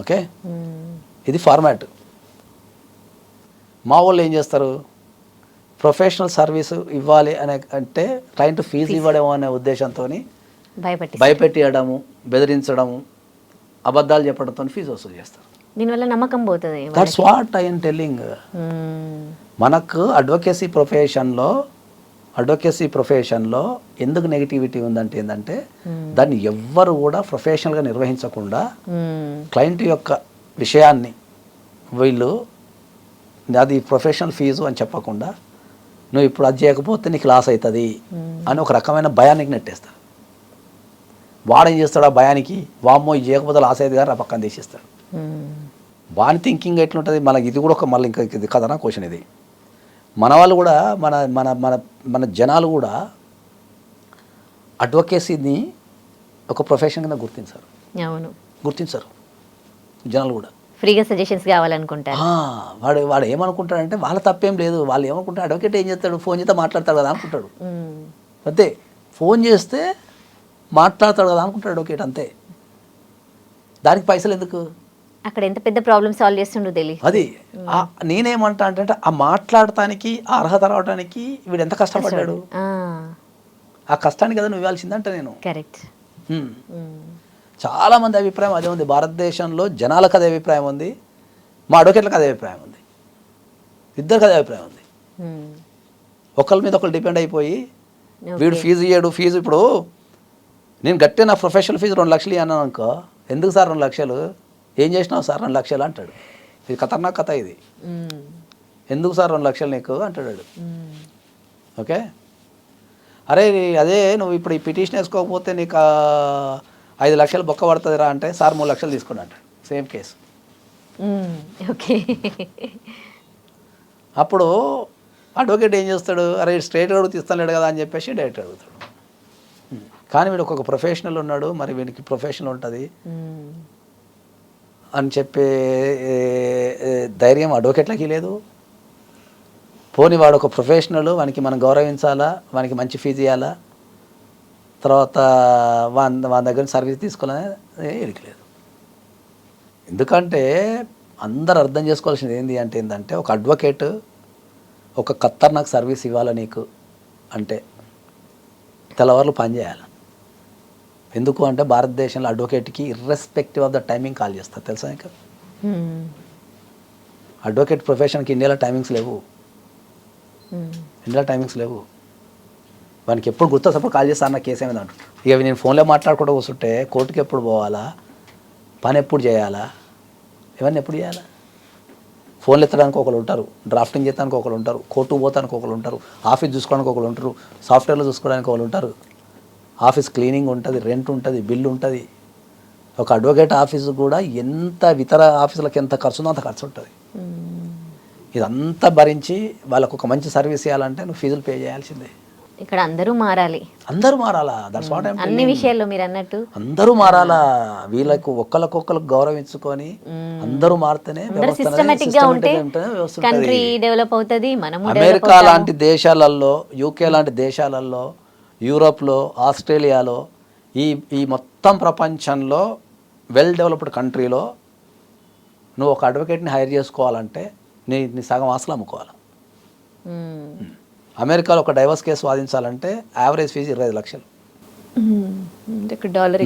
ఓకే, ఇది ఫార్మాట్. మా వాళ్ళు ఏం చేస్తారు, ప్రొఫెషనల్ సర్వీసు ఇవ్వాలి అనే అంటే క్లయింట్ ఫీజు ఇవ్వడము అనే ఉద్దేశంతో భయపెట్టియడము, బెదిరించడము, అబద్ధాలు చెప్పడంతో ఫీజు వసూలు చేస్తారు. దీనివల్ల నమ్మకం పోతుంది. That's what I am telling. మనకు అడ్వకేసీ ప్రొఫెషన్లో ఎందుకు నెగిటివిటీ ఉందంటే ఏంటంటే దాన్ని ఎవ్వరు కూడా ప్రొఫెషనల్గా నిర్వహించకుండా క్లయింట్ యొక్క విషయాన్ని వీళ్ళు అది ప్రొఫెషనల్ ఫీజు అని చెప్పకుండా నువ్వు ఇప్పుడు అది చేయకపోతే నీకు లాస్ అవుతుంది అని ఒక రకమైన భయానికి నెట్టేస్తారు. వాడేం చేస్తాడు, ఆ భయానికి వామ్మో ఇది చేయకపోతే లాస్ అయ్యేది కానీ ఆ పక్కన తీసేస్తాడు. వాని థింకింగ్ ఎట్లుంటుంది, మనకి ఇది కూడా ఒక మళ్ళీ ఇంకా ఇది కథనా క్వశ్చన్. ఇది మన వాళ్ళు కూడా మన మన మన మన జనాలు కూడా అడ్వకేసీని ఒక ప్రొఫెషన్ కింద గుర్తించారు అవును, జనాలు కూడా. ఫ్రీగా సజెషన్స్ కావాలనుకుంటారు. వాడు వాడు ఏమనుకుంటాడంటే వాళ్ళ తప్పేం లేదు, వాళ్ళు ఏమనుకుంటారు అడ్వకేట్ ఏం చేస్తాడు, ఫోన్ చేస్తే మాట్లాడతాడు కదా అనుకుంటాడు. అంతే, ఫోన్ చేస్తే మాట్లాడతాడు కదా అనుకుంటాడు అడ్వకేట్, అంతే. దానికి పైసలు ఎందుకు? అక్కడ ఎంత పెద్ద ప్రాబ్లమ్ సాల్వ్ చేస్తుండో తెలియదు. అది నేనేమంటా అంటే ఆ మాట్లాడటానికి ఆ అర్హత రావడానికి వీడు ఎంత కష్టపడ్డాడు, ఆ కష్టానికి కదా నువ్వు ఇవ్వాల్సిందంట నేను. కరెక్ట్. చాలా మంది అభిప్రాయం అదే ఉంది, భారతదేశంలో జనాలకు అదే అభిప్రాయం ఉంది, మా అడ్వకేట్లకు అదే అభిప్రాయం ఉంది, ఇద్దరికి అదే అభిప్రాయం ఉంది. ఒకళ్ళ మీద ఒకళ్ళు డిపెండ్ అయిపోయి వీడు ఫీజు ఇయ్యాడు, ఫీజు ఇప్పుడు నేను గట్టిగా నా ప్రొఫెషనల్ ఫీజు 2 లక్షలు అన్నాను అనుకో, ఎందుకు సార్ 2 లక్షలు, ఏం చేసినావు సార్ 2 లక్షలు అంటాడు. ఇది ఖతర్నాక్ కథ ఇది. ఎందుకు సార్ 2 లక్షలు నీకు అంటాడు. ఓకే, అరే అదే నువ్వు ఇప్పుడు ఈ పిటిషన్ వేసుకోకపోతే నీకు 5 లక్షలు బొక్క పడుతుందిరా అంటే సార్ 3 లక్షలు తీసుకుని అంటాడు. Same case. ఓకే, అప్పుడు అడ్వకేట్ ఏం చేస్తాడు, అరే స్ట్రైట్ అడుగు తీస్తాడు కదా అని చెప్పేసి డైరెక్ట్ అడుగుతాడు. కానీ వీడు ఒక ప్రొఫెషనల్ ఉన్నాడు, మరి వీడికి ప్రొఫెషనల్ ఉంటుంది అని చెప్పే ధైర్యం అడ్వకేట్లకి లేదు. పోనీ వాడు ఒక ప్రొఫెషనల్, వానికి మనం గౌరవించాలా, వానికి మంచి ఫీజు ఇవ్వాలా, తర్వాత వాని దగ్గర సర్వీస్ తీసుకోవాలనే ఎరికలేదు. ఎందుకంటే అందరు అర్థం చేసుకోవాల్సింది ఏంటంటే ఒక అడ్వకేట్ ఒక ఖతర్నాక్ సర్వీస్ ఇవ్వాలి నీకు అంటే తెల్లవారులు పనిచేయాలి. ఎందుకు అంటే భారతదేశంలో అడ్వకేట్కి irrespective of the timing call చేస్తారు, తెలుసా? ఇంకా అడ్వకేట్ ప్రొఫెషన్కి ఇండియాలో టైమింగ్స్ లేవు, వానికి ఎప్పుడు గుర్తొచ్చినప్పుడు కాల్ చేస్తాను, నా కేసు ఏమైనా అంటుంటాడు. ఇక నేను ఫోన్లో మాట్లాడుకుంటూ కూర్చుంటే కోర్టుకి ఎప్పుడు పోవాలా, పని ఎప్పుడు చేయాలా, ఇవన్నీ ఎప్పుడు చేయాలా? ఫోన్లు ఎత్తడానికి ఒకరు ఉంటారు, డ్రాఫ్టింగ్ చేయడానికి ఒకరు ఉంటారు, కోర్టుకు పోతానికి ఒకరు ఉంటారు, ఆఫీస్ చూసుకోవడానికి ఒకరు ఉంటారు, సాఫ్ట్వేర్లో చూసుకోవడానికి ఒకరు ఉంటారు, ఆఫీస్ క్లీనింగ్ ఉంటుంది, రెంట్ ఉంటుంది, బిల్లు ఉంటుంది. ఒక అడ్వకేట్ ఆఫీసు కూడా ఎంత ఇతర ఆఫీసులకు ఎంత ఖర్చు ఉందో అంత ఖర్చు ఉంటుంది. ఇదంతా భరించి వాళ్ళకు ఒక మంచి సర్వీస్ ఇవ్వాలంటే నువ్వు ఫీజులు పే చేయాల్సిందే. ఇక్కడ అందరూ మారాలి, దట్స్ వాట్ ఐమ్ అన్ని విషయాల్లో మీరు అన్నట్టు అందరూ మారాలా. వీళ్ళకు ఒక్కరికొక్కరు గౌరవించుకొని అందరూ మారితేనే సిస్టమేటిక్ గా ఉంటే కంట్రీ డెవలప్ అవుతుంది. మనము అమెరికా లాంటి దేశాలలో, యూకే లాంటి దేశాలలో, యూరోప్లో, ఆస్ట్రేలియాలో, ఈ మొత్తం ప్రపంచంలో వెల్ డెవలప్డ్ కంట్రీలో నువ్వు ఒక అడ్వకేట్ని హైర్ చేసుకోవాలంటే నీ సగం ఆస్తులు అమ్ముకోవాలి. అమెరికాలో ఒక డైవర్స్ కేసు వాదించాలంటే యావరేజ్ ఫీజు 25 లక్షలు. డాలర్.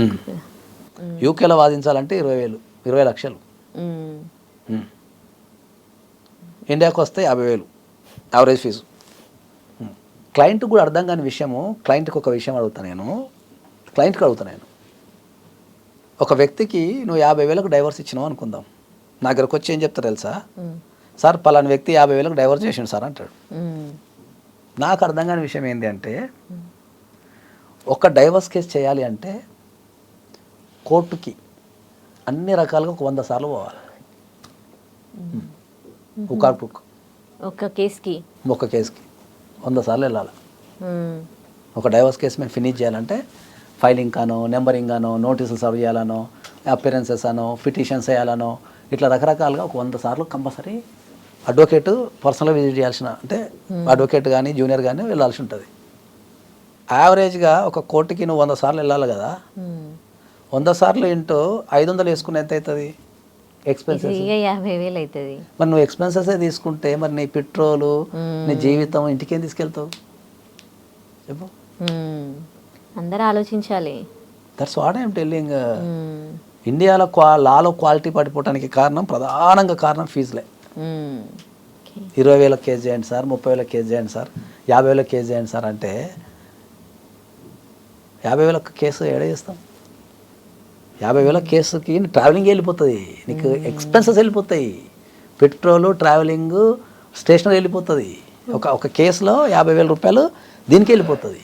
యూకేలో వాదించాలంటే 20 లక్షలు. ఇండియాకు వస్తే 50,000 యావరేజ్ ఫీజు. క్లయింట్కి కూడా అర్థం కాని విషయము, క్లయింట్కి ఒక విషయం అడుగుతాను నేను, ఒక వ్యక్తికి నువ్వు 50,000కు డైవర్స్ ఇచ్చినావు అనుకుందాం, నా దగ్గరకు వచ్చి ఏం చెప్తారు తెలుసా, సార్ పలానా వ్యక్తి 50,000కు డైవర్స్ చేసిండు సార్ అంటాడు. నాకు అర్థం కాని విషయం ఏంటి అంటే ఒక డైవర్స్ కేసు చేయాలి అంటే కోర్టుకి అన్ని రకాలుగా 100 సార్లు పోవాలి. ఒక కేసుకి 100 సార్లు వెళ్ళాలి. ఒక డైవర్స్ కేసు మేము ఫినిష్ చేయాలంటే ఫైలింగ్ కానో, నెంబరింగ్ గానో, నోటీసులు సర్వ్ చేయాలనో, అపిరెన్సెస్ అనో, పిటిషన్స్ వేయాలనో, ఇట్లా రకరకాలుగా ఒక 100 సార్లు కంపల్సరీ అడ్వకేట్ పర్సనల్గా విజిట్ చేయాల్సిన, అంటే అడ్వకేట్ కానీ జూనియర్ కానీ వెళ్ళాల్సి ఉంటుంది. యావరేజ్గా ఒక కోర్టుకి నువ్వు 100 సార్లు వెళ్ళాలి కదా, 100 సార్లు ఇంటూ 500 వేసుకుని ఎంత అవుతుంది ఎక్స్పెన్సెస్? 50,000 అవుతుంది. మరి నువ్వు ఎక్స్పెన్సెస్ తీసుకుంటే మరి నీ పెట్రోలు, నీ జీవితం ఇంటికేం తీసుకెళ్తావు చెప్పు? అందరూ ఆలోచించాలి. That's what I'm telling. ఇండియాలో లాలో క్వాలిటీ పడిపోవడానికి ప్రధానంగా కారణం ఫీజులే. 20,000 కేసు చేయండి సార్, 30,000 కేసు చేయండి సార్, 50,000 కేసు చేయండి సార్ అంటే 50,000 కేసు ఏడ చేస్తాం? 50,000 కేసుకి ట్రావెలింగ్ వెళ్ళిపోతుంది, నీకు ఎక్స్పెన్సెస్ వెళ్ళిపోతాయి, పెట్రోలు, ట్రావెలింగ్, స్టేషనరీ వెళ్ళిపోతుంది. ఒక కేసులో 50,000 రూపాయలు దీనికి వెళ్ళిపోతుంది.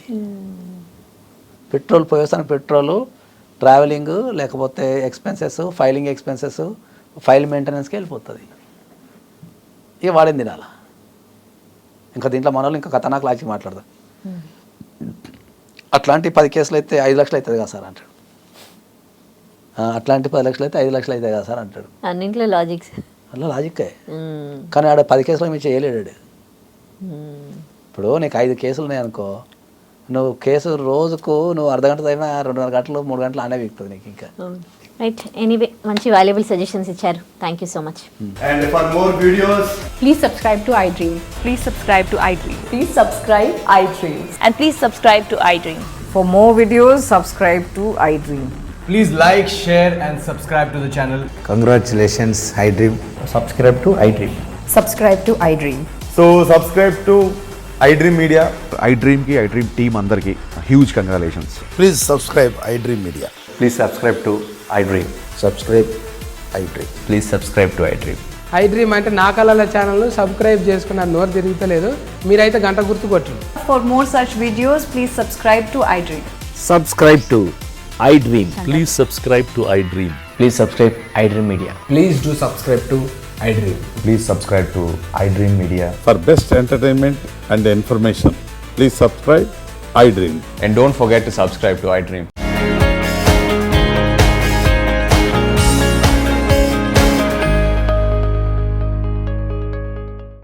పెట్రోల్ పోయేస్తాను, పెట్రోలు, ట్రావెలింగ్, లేకపోతే ఎక్స్పెన్సెస్, ఫైలింగ్ ఎక్స్పెన్సెస్, ఫైల్ మెయింటెనెన్స్కి వెళ్ళిపోతుంది. ఇక వాడేం తినాలా? ఇంకా దీంట్లో మన వాళ్ళు ఇంకా ఖతర్నాక్ లాచి మాట్లాడతారు. అట్లాంటి 10 కేసులు అయితే 5 లక్షలు అవుతుంది కదా సార్ అంటాడు. అట్లాంటి 10 లక్షలు అయితే 5 లక్షలు అవుతాయి కదా సార్ అంటాడు. అన్నింట్లో లాజిక్స్. అట్లా లాజిక్కే. కానీ ఆడ 10 కేసుల మీద చేయలేడు ఆడు. ఇప్పుడు నీకు 5 కేసులు ఉన్నాయి అనుకో, నువ్వు కేసు రోజుకు నువ్వు అర్ధగంట అయినా 2.5 గంటలు 3 గంటలు అనే వీక్తుంది నీకు ఇంకా. రైట్, ఎనీవే మంచి వాల్యుబుల్ సజెషన్స్ ఇచ్చారు. Thank you so much. And for more videos, Please subscribe to iDream. Please subscribe to iDream. Please subscribe iDream. And please subscribe to iDream. For more videos, subscribe to iDream. please like, share and subscribe to the channel. Congratulations, iDream. subscribe to iDream. Subscribe to iDream. So subscribe to iDream Media. iDream ki iDream team andarki huge congratulations. Please subscribe iDream Media. Please subscribe to iDream. Subscribe iDream. Please subscribe to iDream. iDream అంటే నా కళల ఛానల్ను subscribe చేసుకున్న నోరు తిరుగుతలేదు, మీరైతే గంట గుర్తు కొట్టండి. For more such videos, please subscribe to iDream. Subscribe to iDream. Please subscribe to iDream. Please subscribe iDream Media. Please do subscribe to iDream. Please subscribe to iDream Media. For best entertainment and information, please subscribe iDream. And don't forget to subscribe to iDream.